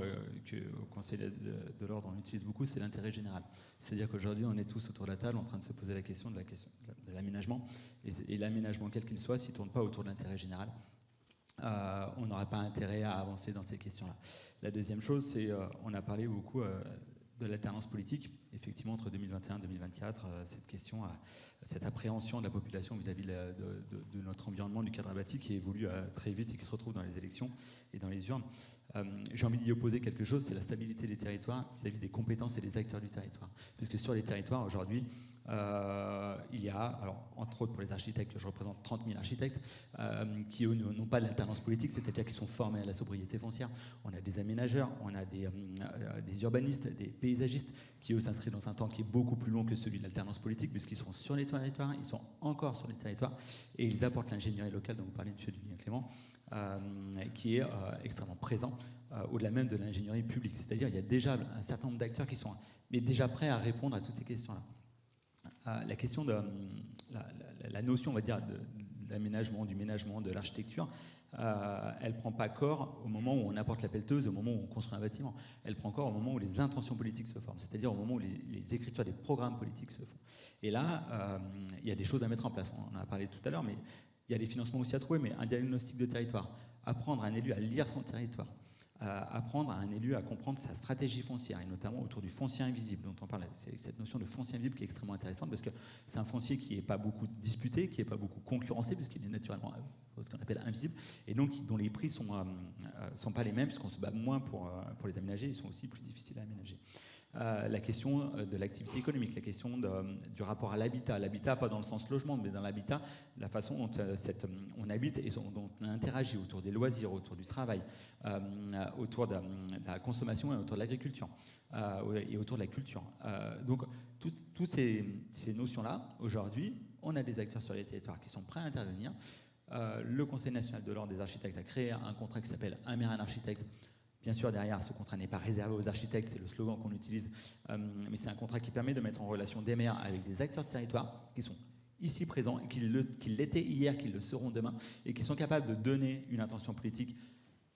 qu'au Conseil de l'Ordre on utilise beaucoup, c'est l'intérêt général. C'est-à-dire qu'aujourd'hui, on est tous autour de la table en train de se poser la question de l'aménagement, et l'aménagement, quel qu'il soit, s'il ne tourne pas autour de l'intérêt général, on n'aura pas intérêt à avancer dans ces questions-là. La deuxième chose, c'est on a parlé beaucoup de l'alternance politique. Effectivement, entre 2021 et 2024, cette question, cette appréhension de la population vis-à-vis de notre environnement, du cadre bâti, qui évolue très vite et qui se retrouve dans les élections et dans les urnes. J'ai envie d'y opposer quelque chose, c'est la stabilité des territoires vis-à-vis des compétences et des acteurs du territoire. Puisque sur les territoires, aujourd'hui, il y a, alors, entre autres pour les architectes, je représente 30 000 architectes, qui eux n'ont pas d'alternance politique, c'est-à-dire qui sont formés à la sobriété foncière. On a des aménageurs, on a des urbanistes, des paysagistes, qui eux s'inscrivent dans un temps qui est beaucoup plus long que celui de l'alternance politique, puisqu'ils sont sur les territoires, ils sont encore sur les territoires, et ils apportent l'ingénierie locale dont vous parlez, M. Duvien-Clément, qui est extrêmement présent au-delà même de l'ingénierie publique. C'est-à-dire qu'il y a déjà un certain nombre d'acteurs qui sont mais déjà prêts à répondre à toutes ces questions-là. La question de la notion, on va dire, de l'aménagement, du ménagement, de l'architecture, elle ne prend pas corps au moment où on apporte la pelleteuse, au moment où on construit un bâtiment. Elle prend corps au moment où les intentions politiques se forment, c'est-à-dire au moment où les écritures des programmes politiques se font. Et là, il y a des choses à mettre en place. On en a parlé tout à l'heure, mais il y a des financements aussi à trouver, mais un diagnostic de territoire, apprendre à un élu à lire son territoire, apprendre à un élu à comprendre sa stratégie foncière, et notamment autour du foncier invisible dont on parle. C'est cette notion de foncier invisible qui est extrêmement intéressante, parce que c'est un foncier qui n'est pas beaucoup disputé, qui n'est pas beaucoup concurrencé, puisqu'il est naturellement ce qu'on appelle invisible, et donc dont les prix sont pas les mêmes, puisqu'on se bat moins pour les aménager, ils sont aussi plus difficiles à aménager. La question de l'activité économique, la question du rapport à l'habitat. L'habitat, pas dans le sens logement, mais dans l'habitat, la façon dont on habite et dont on interagit autour des loisirs, autour du travail, autour de la consommation et autour de l'agriculture et autour de la culture. Donc, toutes ces notions-là, aujourd'hui, on a des acteurs sur les territoires qui sont prêts à intervenir. Le Conseil national de l'ordre des architectes a créé un contrat qui s'appelle Un maire, un architecte. Bien sûr, derrière, ce contrat n'est pas réservé aux architectes, c'est le slogan qu'on utilise, mais c'est un contrat qui permet de mettre en relation des maires avec des acteurs de territoire qui sont ici présents, qui l'étaient hier, qui le seront demain, et qui sont capables de donner une intention politique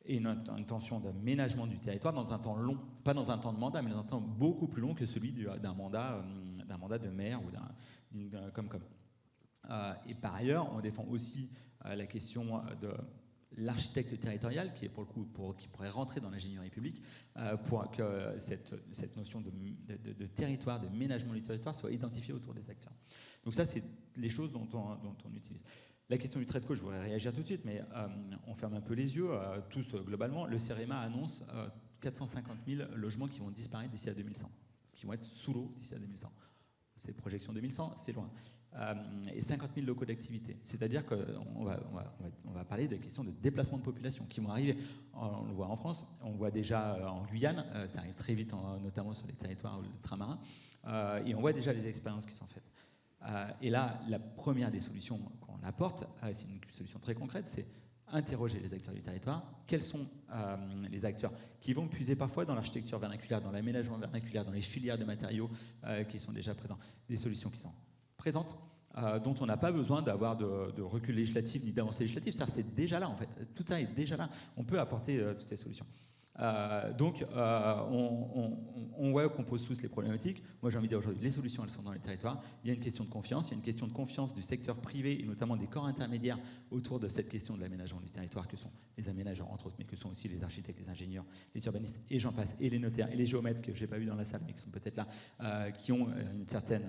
et une intention d'aménagement du territoire dans un temps long, pas dans un temps de mandat, mais dans un temps beaucoup plus long que celui d'un mandat de maire ou d'un Comcom. Et par ailleurs, on défend aussi la question de l'architecte territorial, qui est pour le coup qui pourrait rentrer dans l'ingénierie publique, pour que cette notion de territoire, de ménagement du territoire soit identifiée autour des acteurs. Donc ça, c'est les choses dont on utilise. La question du trait de côte, je voudrais réagir tout de suite, mais on ferme un peu les yeux, tous globalement. Le CEREMA annonce 450 000 logements qui vont disparaître d'ici à 2100, qui vont être sous l'eau d'ici à 2100. C'est projection 2100, c'est loin. Et 50 000 locaux d'activité. C'est-à-dire qu'on va parler des questions de déplacement de population qui vont arriver. On le voit en France, on le voit déjà en Guyane, ça arrive très vite, notamment sur les territoires ultramarins, et on voit déjà les expériences qui sont faites. Et là, la première des solutions qu'on apporte, c'est une solution très concrète, c'est interroger les acteurs du territoire. Quels sont les acteurs qui vont puiser parfois dans l'architecture vernaculaire, dans l'aménagement vernaculaire, dans les filières de matériaux qui sont déjà présents, des solutions qui sont présentes, dont on n'a pas besoin d'avoir de recul législatif ni d'avancée législative. C'est déjà là, en fait. Tout ça est déjà là. On peut apporter toutes ces solutions. Donc, on voit qu'on pose tous les problématiques. Moi, j'ai envie de dire aujourd'hui, les solutions, elles sont dans les territoires. Il y a une question de confiance. Il y a une question de confiance du secteur privé et notamment des corps intermédiaires autour de cette question de l'aménagement du territoire, que sont les aménageurs, entre autres, mais que sont aussi les architectes, les ingénieurs, les urbanistes, et j'en passe, et les notaires, et les géomètres, que je n'ai pas vu dans la salle, mais qui sont peut-être là, qui ont une certaine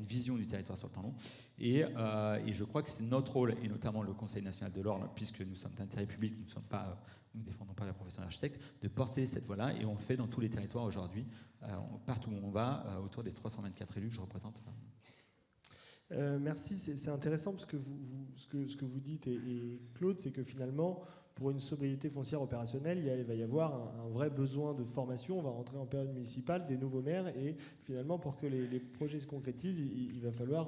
vision du territoire sur le temps long. Et je crois que c'est notre rôle, et notamment le Conseil national de l'ordre, puisque nous sommes d'intérêt public, nous ne défendons pas la profession d'architecte, de porter cette voie-là, et on le fait dans tous les territoires aujourd'hui, partout où on va, autour des 324 élus que je représente. Merci, c'est intéressant parce que ce que vous dites, et Claude, c'est que finalement, pour une sobriété foncière opérationnelle, il va y avoir un vrai besoin de formation. On va rentrer en période municipale, des nouveaux maires, et finalement, pour que les projets se concrétisent, il va falloir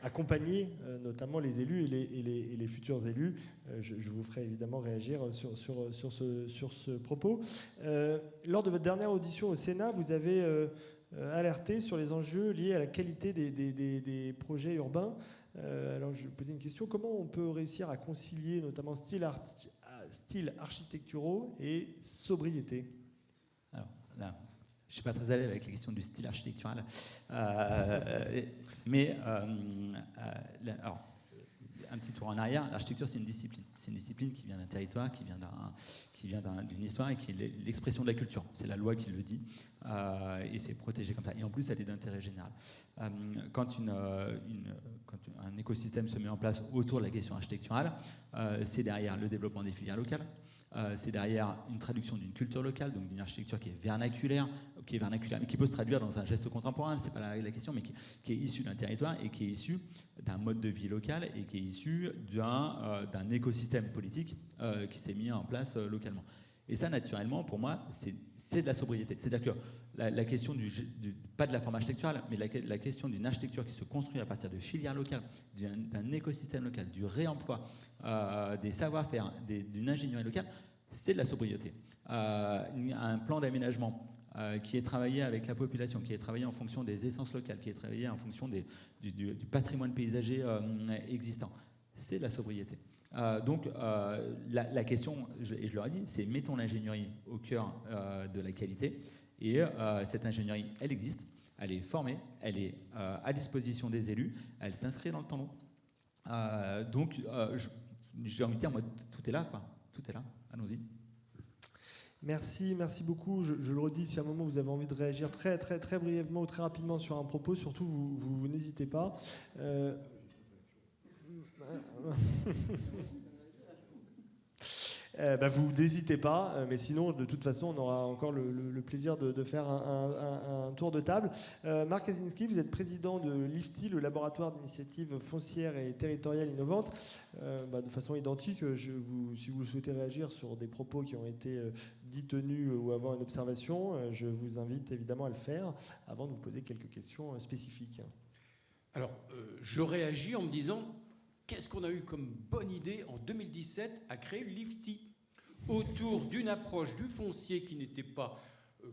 accompagner notamment les élus et les futurs élus. Je vous ferai évidemment réagir sur ce propos. Lors de votre dernière audition au Sénat, vous avez alerté sur les enjeux liés à la qualité des projets urbains. Alors je vais poser une question. Comment on peut réussir à concilier notamment style architecturaux et sobriété? Alors là, je ne suis pas très à l'aise avec la question du style architectural. Mais alors, un petit tour en arrière, l'architecture, c'est une discipline. C'est une discipline qui vient d'un territoire, qui vient d'une histoire et qui est l'expression de la culture. C'est la loi qui le dit, et c'est protégé comme ça. Et en plus, elle est d'intérêt général. Quand un écosystème se met en place autour de la question architecturale, c'est derrière le développement des filières locales, c'est derrière une traduction d'une culture locale, donc d'une architecture qui est vernaculaire, mais qui peut se traduire dans un geste contemporain, c'est pas la question, mais qui est issue d'un territoire et qui est issue d'un mode de vie local et qui est issue d'un écosystème politique qui s'est mis en place localement. Et ça, naturellement, pour moi, c'est de la sobriété. C'est-à-dire que la question pas de la forme architecturale, mais la question d'une architecture qui se construit à partir de filières locales, d'un écosystème local, du réemploi, des savoir-faire, d'une ingénierie locale, c'est de la sobriété. Un plan d'aménagement qui est travaillé avec la population, qui est travaillé en fonction des essences locales, qui est travaillé en fonction du patrimoine paysager existant, c'est de la sobriété. Donc la question, et je leur ai dit, c'est mettons l'ingénierie au cœur de la qualité. Et cette ingénierie, elle existe, elle est formée, elle est à disposition des élus, elle s'inscrit dans le temps long. Donc j'ai envie de dire, moi, tout est là, quoi. Tout est là, allons-y. Merci beaucoup. Je le redis, si à un moment vous avez envie de réagir très brièvement ou très rapidement sur un propos, surtout vous n'hésitez pas. Vous n'hésitez pas, mais sinon, de toute façon, on aura encore le plaisir de faire un tour de table. Marc Kaczynski, vous êtes président de l'IFTI, le laboratoire d'initiatives foncières et territoriales innovantes. De façon identique, si vous souhaitez réagir sur des propos qui ont été dits tenus ou avoir une observation, je vous invite évidemment à le faire avant de vous poser quelques questions spécifiques. Alors, je réagis en me disant... Qu'est-ce qu'on a eu comme bonne idée en 2017 à créer l'IFTI autour d'une approche du foncier qui n'était pas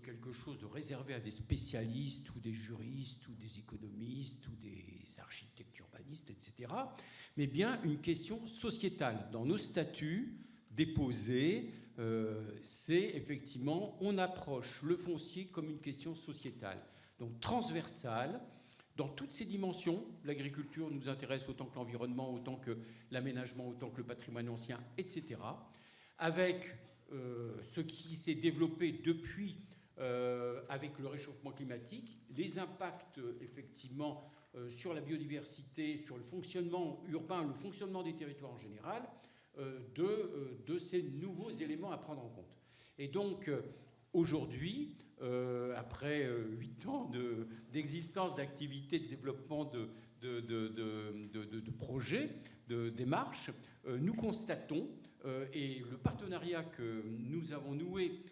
quelque chose de réservé à des spécialistes ou des juristes ou des économistes ou des architectes urbanistes, etc., mais bien une question sociétale. Dans nos statuts déposés, c'est effectivement, on approche le foncier comme une question sociétale, donc transversale, dans toutes ces dimensions. L'agriculture nous intéresse autant que l'environnement, autant que l'aménagement, autant que le patrimoine ancien, etc. Avec ce qui s'est développé depuis, avec le réchauffement climatique, les impacts effectivement sur la biodiversité, sur le fonctionnement urbain, le fonctionnement des territoires en général, de ces nouveaux éléments à prendre en compte. Et donc, aujourd'hui, après 8 ans d'existence, d'activité, de développement de projets, de démarches, nous constatons, et le partenariat que nous avons noué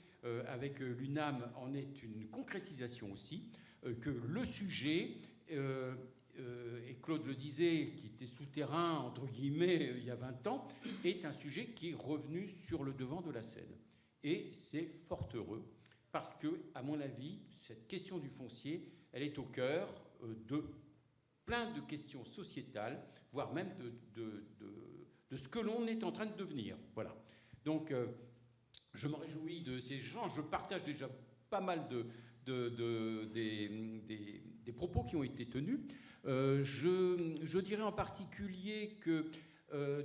avec l'UNAM en est une concrétisation aussi, que le sujet, et Claude le disait, qui était souterrain, entre guillemets, il y a 20 ans, est un sujet qui est revenu sur le devant de la scène. Et c'est fort heureux. Parce que, à mon avis, cette question du foncier, elle est au cœur de plein de questions sociétales, voire même de ce que l'on est en train de devenir. Voilà. Donc, je me réjouis de ces échanges. Je partage déjà pas mal des propos qui ont été tenus. Je dirais en particulier que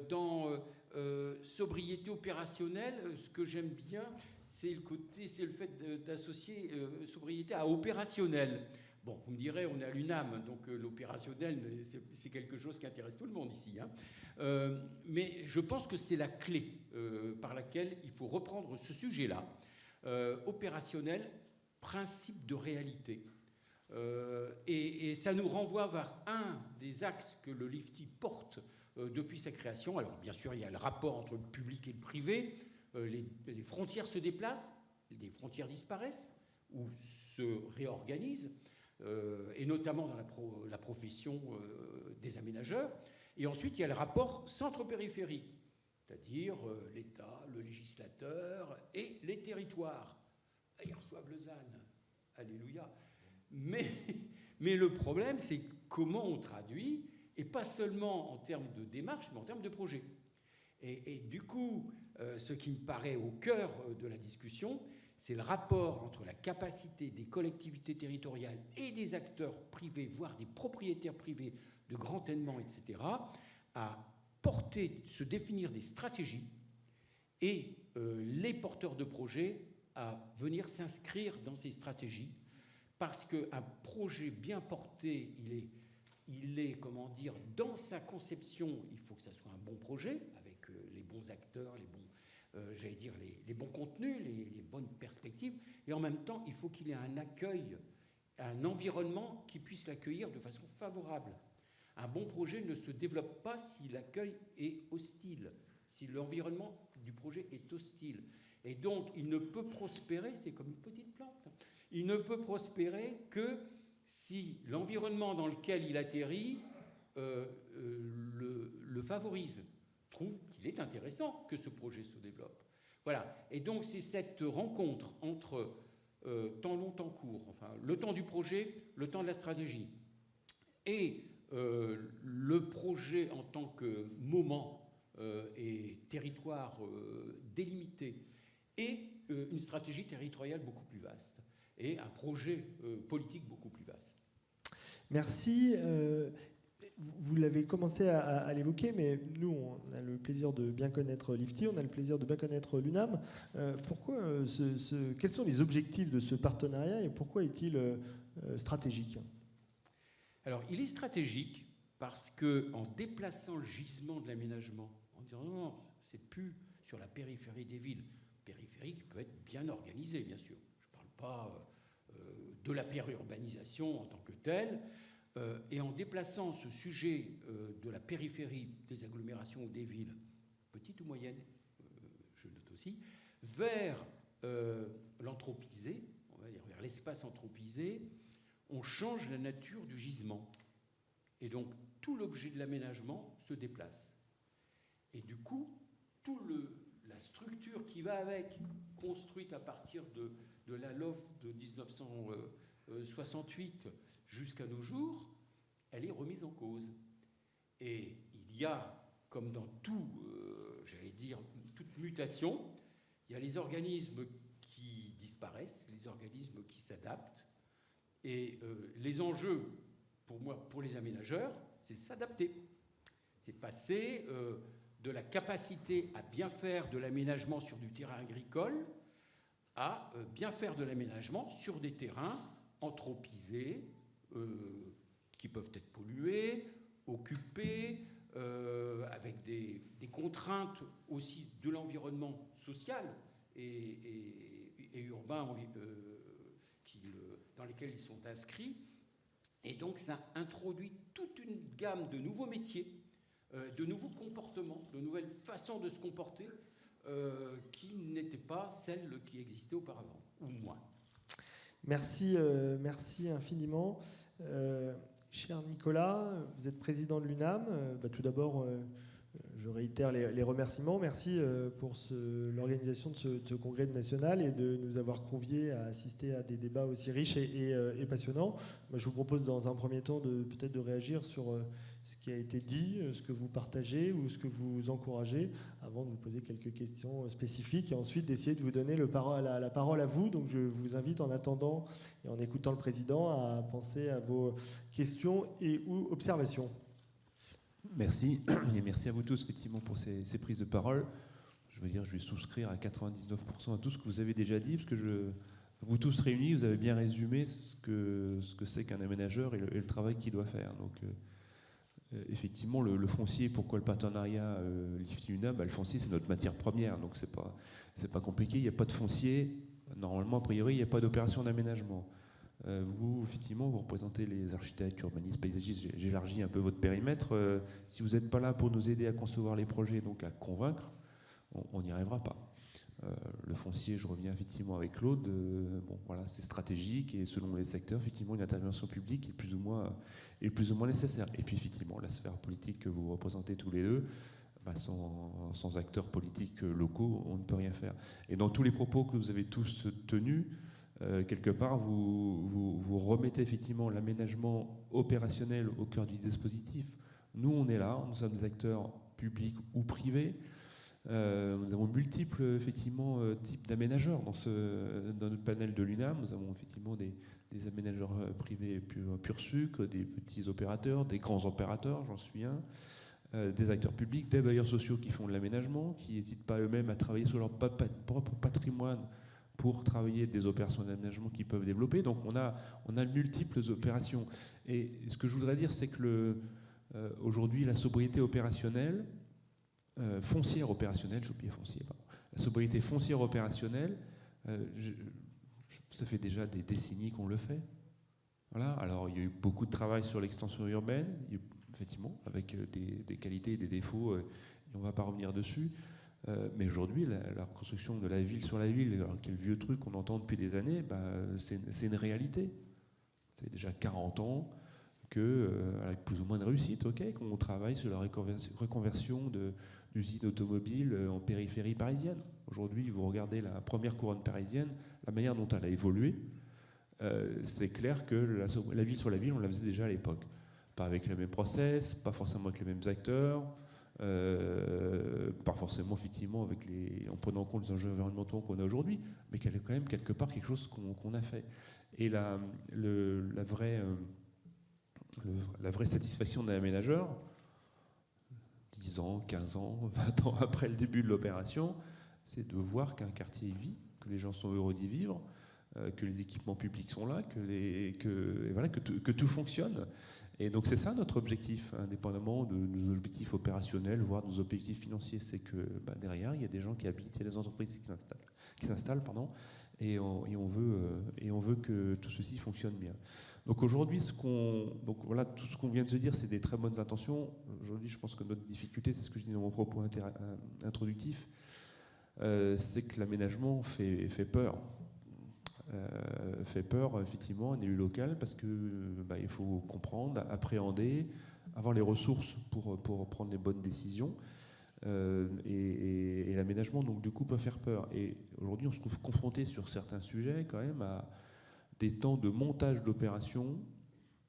dans sobriété opérationnelle, ce que j'aime bien, c'est le fait d'associer sobriété à opérationnel. Bon, vous me direz, on est à l'UNAM, donc l'opérationnel, c'est quelque chose qui intéresse tout le monde ici. Mais je pense que c'est la clé par laquelle il faut reprendre ce sujet-là. Opérationnel, principe de réalité. Et ça nous renvoie vers un des axes que le LIFTI porte depuis sa création. Alors, bien sûr, il y a le rapport entre le public et le privé. Les frontières se déplacent, les frontières disparaissent ou se réorganisent, et notamment dans la profession des aménageurs. Et ensuite, il y a le rapport centre-périphérie, c'est-à-dire l'État, le législateur et les territoires. Ils reçoivent le ZAN, alléluia. Mais le problème, c'est comment on traduit, et pas seulement en termes de démarche, mais en termes de projet. Et du coup, ce qui me paraît au cœur de la discussion, c'est le rapport entre la capacité des collectivités territoriales et des acteurs privés, voire des propriétaires privés de grands ténements, etc., à porter, se définir des stratégies et les porteurs de projets à venir s'inscrire dans ces stratégies, parce qu'un projet bien porté, il est, comment dire, dans sa conception, il faut que ça soit un bon projet, avec les bons acteurs, j'allais dire, les bons contenus, les bonnes perspectives, et en même temps, il faut qu'il y ait un accueil, un environnement qui puisse l'accueillir de façon favorable. Un bon projet ne se développe pas si l'accueil est hostile, si l'environnement du projet est hostile. Et donc, il ne peut prospérer, c'est comme une petite plante, il ne peut prospérer que si l'environnement dans lequel il atterrit le favorise, trouve qu'il est intéressant que ce projet se développe. Voilà. Et donc, c'est cette rencontre entre temps long, temps court, enfin, le temps du projet, le temps de la stratégie, et le projet en tant que moment et territoire délimité, et une stratégie territoriale beaucoup plus vaste, et un projet politique beaucoup plus vaste. Merci. Vous l'avez commencé à l'évoquer, mais nous, on a le plaisir de bien connaître l'IFTI, on a le plaisir de bien connaître l'UNAM. Quels sont les objectifs de ce partenariat et pourquoi est-il stratégique ? Alors, il est stratégique parce qu'en déplaçant le gisement de l'aménagement, en disant non, c'est plus sur la périphérie des villes, périphérie qui peut être bien organisée, bien sûr. Je ne parle pas de la périurbanisation en tant que telle. Et en déplaçant ce sujet de la périphérie des agglomérations ou des villes, petites ou moyennes, je note aussi, vers l'anthropisé, on va dire vers l'espace anthropisé, on change la nature du gisement. Et donc, tout l'objet de l'aménagement se déplace. Et du coup, la structure qui va avec, construite à partir de la LOF de 1968 jusqu'à nos jours, elle est remise en cause. Et il y a, comme dans j'allais dire, toute mutation, il y a les organismes qui disparaissent, les organismes qui s'adaptent. Et les enjeux, pour moi, pour les aménageurs, c'est s'adapter. C'est passer de la capacité à bien faire de l'aménagement sur du terrain agricole à bien faire de l'aménagement sur des terrains anthropisés, qui peuvent être pollués, occupés, avec des contraintes aussi de l'environnement social et urbain dans lesquels ils sont inscrits. Et donc ça introduit toute une gamme de nouveaux métiers, de nouveaux comportements, de nouvelles façons de se comporter qui n'étaient pas celles qui existaient auparavant, ou moins. Merci, merci infiniment. Cher Nicolas, vous êtes président de l'UNAM. Tout d'abord, je réitère les remerciements. Merci pour l'organisation de ce congrès national et de nous avoir conviés à assister à des débats aussi riches et passionnants. Moi, je vous propose dans un premier temps peut-être de réagir sur ce qui a été dit, ce que vous partagez ou ce que vous encouragez, avant de vous poser quelques questions spécifiques et ensuite d'essayer de vous donner la parole à vous. Donc je vous invite en attendant et en écoutant le président à penser à vos questions et ou observations. Merci, et merci à vous tous effectivement pour ces prises de parole. Je veux dire, je vais souscrire à 99% à tout ce que vous avez déjà dit, parce que vous tous réunis, vous avez bien résumé ce que c'est qu'un aménageur et le travail qu'il doit faire. Donc effectivement, le foncier, pourquoi le partenariat l'IFTI-UNAM, le foncier c'est notre matière première, donc c'est pas compliqué, il n'y a pas de foncier, normalement a priori il n'y a pas d'opération d'aménagement. Vous, effectivement, vous représentez les architectes, urbanistes, paysagistes, j'élargis un peu votre périmètre. Si vous n'êtes pas là pour nous aider à concevoir les projets, donc à convaincre, on n'y arrivera pas. Le foncier, je reviens effectivement avec Claude, bon, voilà, c'est stratégique et selon les secteurs, effectivement, une intervention publique est plus ou moins nécessaire. Et puis, effectivement, la sphère politique que vous représentez tous les deux, sans acteurs politiques locaux, on ne peut rien faire. Et dans tous les propos que vous avez tous tenus, quelque part, vous remettez effectivement l'aménagement opérationnel au cœur du dispositif. Nous, on est là, nous sommes des acteurs publics ou privés. Nous avons multiples effectivement, types d'aménageurs dans notre panel de l'UNAM. Nous avons effectivement des aménageurs privés pur sucre, des petits opérateurs, des grands opérateurs, j'en suis un, des acteurs publics, des bailleurs sociaux qui font de l'aménagement, qui n'hésitent pas eux-mêmes à travailler sur leur propre patrimoine pour travailler des opérations d'aménagement qu'ils peuvent développer. Donc on a multiples opérations. Et ce que je voudrais dire, c'est que aujourd'hui, la sobriété opérationnelle, foncière opérationnelle, j'ai oublié foncier, pardon. La sobriété foncière opérationnelle, ça fait déjà des décennies qu'on le fait. Voilà. Alors, il y a eu beaucoup de travail sur l'extension urbaine, effectivement, avec des qualités et des défauts, et on ne va pas revenir dessus. Mais aujourd'hui, la reconstruction de la ville sur la ville, alors, quel vieux truc qu'on entend depuis des années, c'est une réalité. Ça fait déjà 40 ans avec plus ou moins de réussite, qu'on travaille sur la reconversion d'usines automobiles en périphérie parisienne. Aujourd'hui, vous regardez la première couronne parisienne, la manière dont elle a évolué, c'est clair que la ville sur la ville, on la faisait déjà à l'époque. Pas avec les mêmes process, pas forcément avec les mêmes acteurs, pas forcément effectivement en prenant en compte les enjeux environnementaux qu'on a aujourd'hui, mais qu'elle est quand même quelque part quelque chose qu'on a fait. Et la vraie satisfaction d'un aménageur, 10 ans, 15 ans, 20 ans après le début de l'opération, c'est de voir qu'un quartier vit, que les gens sont heureux d'y vivre, que les équipements publics sont là, que tout fonctionne. Et donc c'est ça notre objectif, indépendamment de nos objectifs opérationnels, voire de nos objectifs financiers. C'est que derrière, il y a des gens qui habitent, il y a des entreprises qui s'installent, et on veut que tout ceci fonctionne bien. Donc aujourd'hui, tout ce qu'on vient de se dire, c'est des très bonnes intentions. Aujourd'hui, je pense que notre difficulté, c'est ce que je dis dans mon propos introductif, c'est que l'aménagement fait peur. Fait peur, effectivement, à un élu local, parce que il faut comprendre, appréhender, avoir les ressources pour prendre les bonnes décisions. Et l'aménagement, donc, du coup, peut faire peur. Et aujourd'hui, on se trouve confronté sur certains sujets, quand même, à des temps de montage d'opérations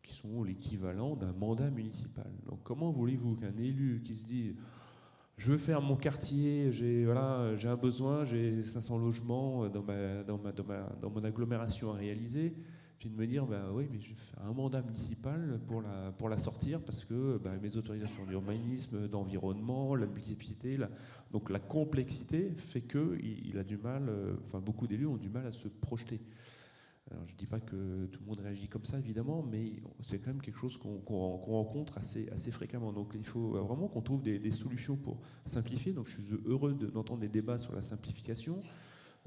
qui sont l'équivalent d'un mandat municipal. Donc, comment voulez-vous qu'un élu qui se dit « Je veux faire mon quartier, j'ai un besoin, j'ai 500 logements dans mon agglomération à réaliser », puis de me dire oui, mais je vais faire un mandat municipal pour la sortir parce que mes autorisations d'urbanisme, d'environnement, la multiplicité, donc la complexité fait qu'il a du mal, beaucoup d'élus ont du mal à se projeter. Alors, je ne dis pas que tout le monde réagit comme ça, évidemment, mais c'est quand même quelque chose qu'on rencontre assez fréquemment. Donc il faut vraiment qu'on trouve des solutions pour simplifier. Donc je suis heureux d'entendre les débats sur la simplification.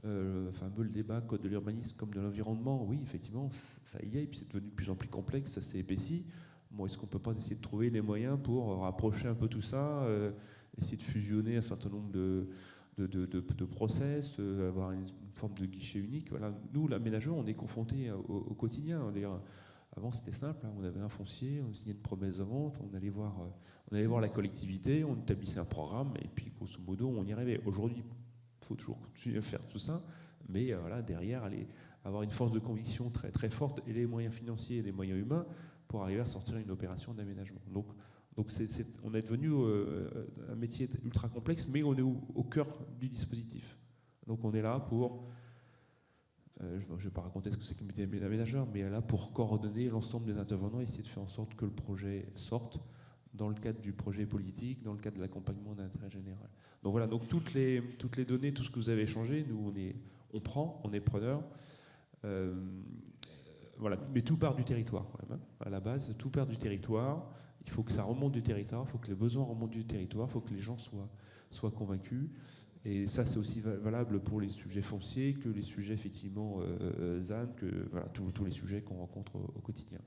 Le débat code de l'urbanisme comme de l'environnement, oui, effectivement, ça y est, et puis c'est devenu de plus en plus complexe, ça s'est épaissi. Bon, est-ce qu'on ne peut pas essayer de trouver les moyens pour rapprocher un peu tout ça, essayer de fusionner un certain nombre de process, avoir une forme de guichet unique. Voilà. Nous, l'aménageur, on est confrontés au quotidien. Avant, c'était simple, on avait un foncier, on signait une promesse de vente, on allait voir la collectivité, on établissait un programme, et puis, grosso modo, on y arrivait. Aujourd'hui, il faut toujours continuer à faire tout ça, mais derrière, avoir une force de conviction très, très forte, et les moyens financiers et les moyens humains pour arriver à sortir une opération d'aménagement. Donc on est devenu un métier ultra complexe, mais on est au cœur du dispositif. Donc on est là pour, je ne vais pas raconter ce que c'est que le métier d'aménageur, mais là pour coordonner l'ensemble des intervenants et essayer de faire en sorte que le projet sorte dans le cadre du projet politique, dans le cadre de l'accompagnement d'intérêt général. Donc voilà, donc toutes les données, tout ce que vous avez échangé, nous on est preneurs. Voilà, mais tout part du territoire quand même, à la base, tout part du territoire. Il faut que ça remonte du territoire, il faut que les besoins remontent du territoire, il faut que les gens soient convaincus. Et ça, c'est aussi valable pour les sujets fonciers que les sujets effectivement ZAN, tous les sujets qu'on rencontre au quotidien.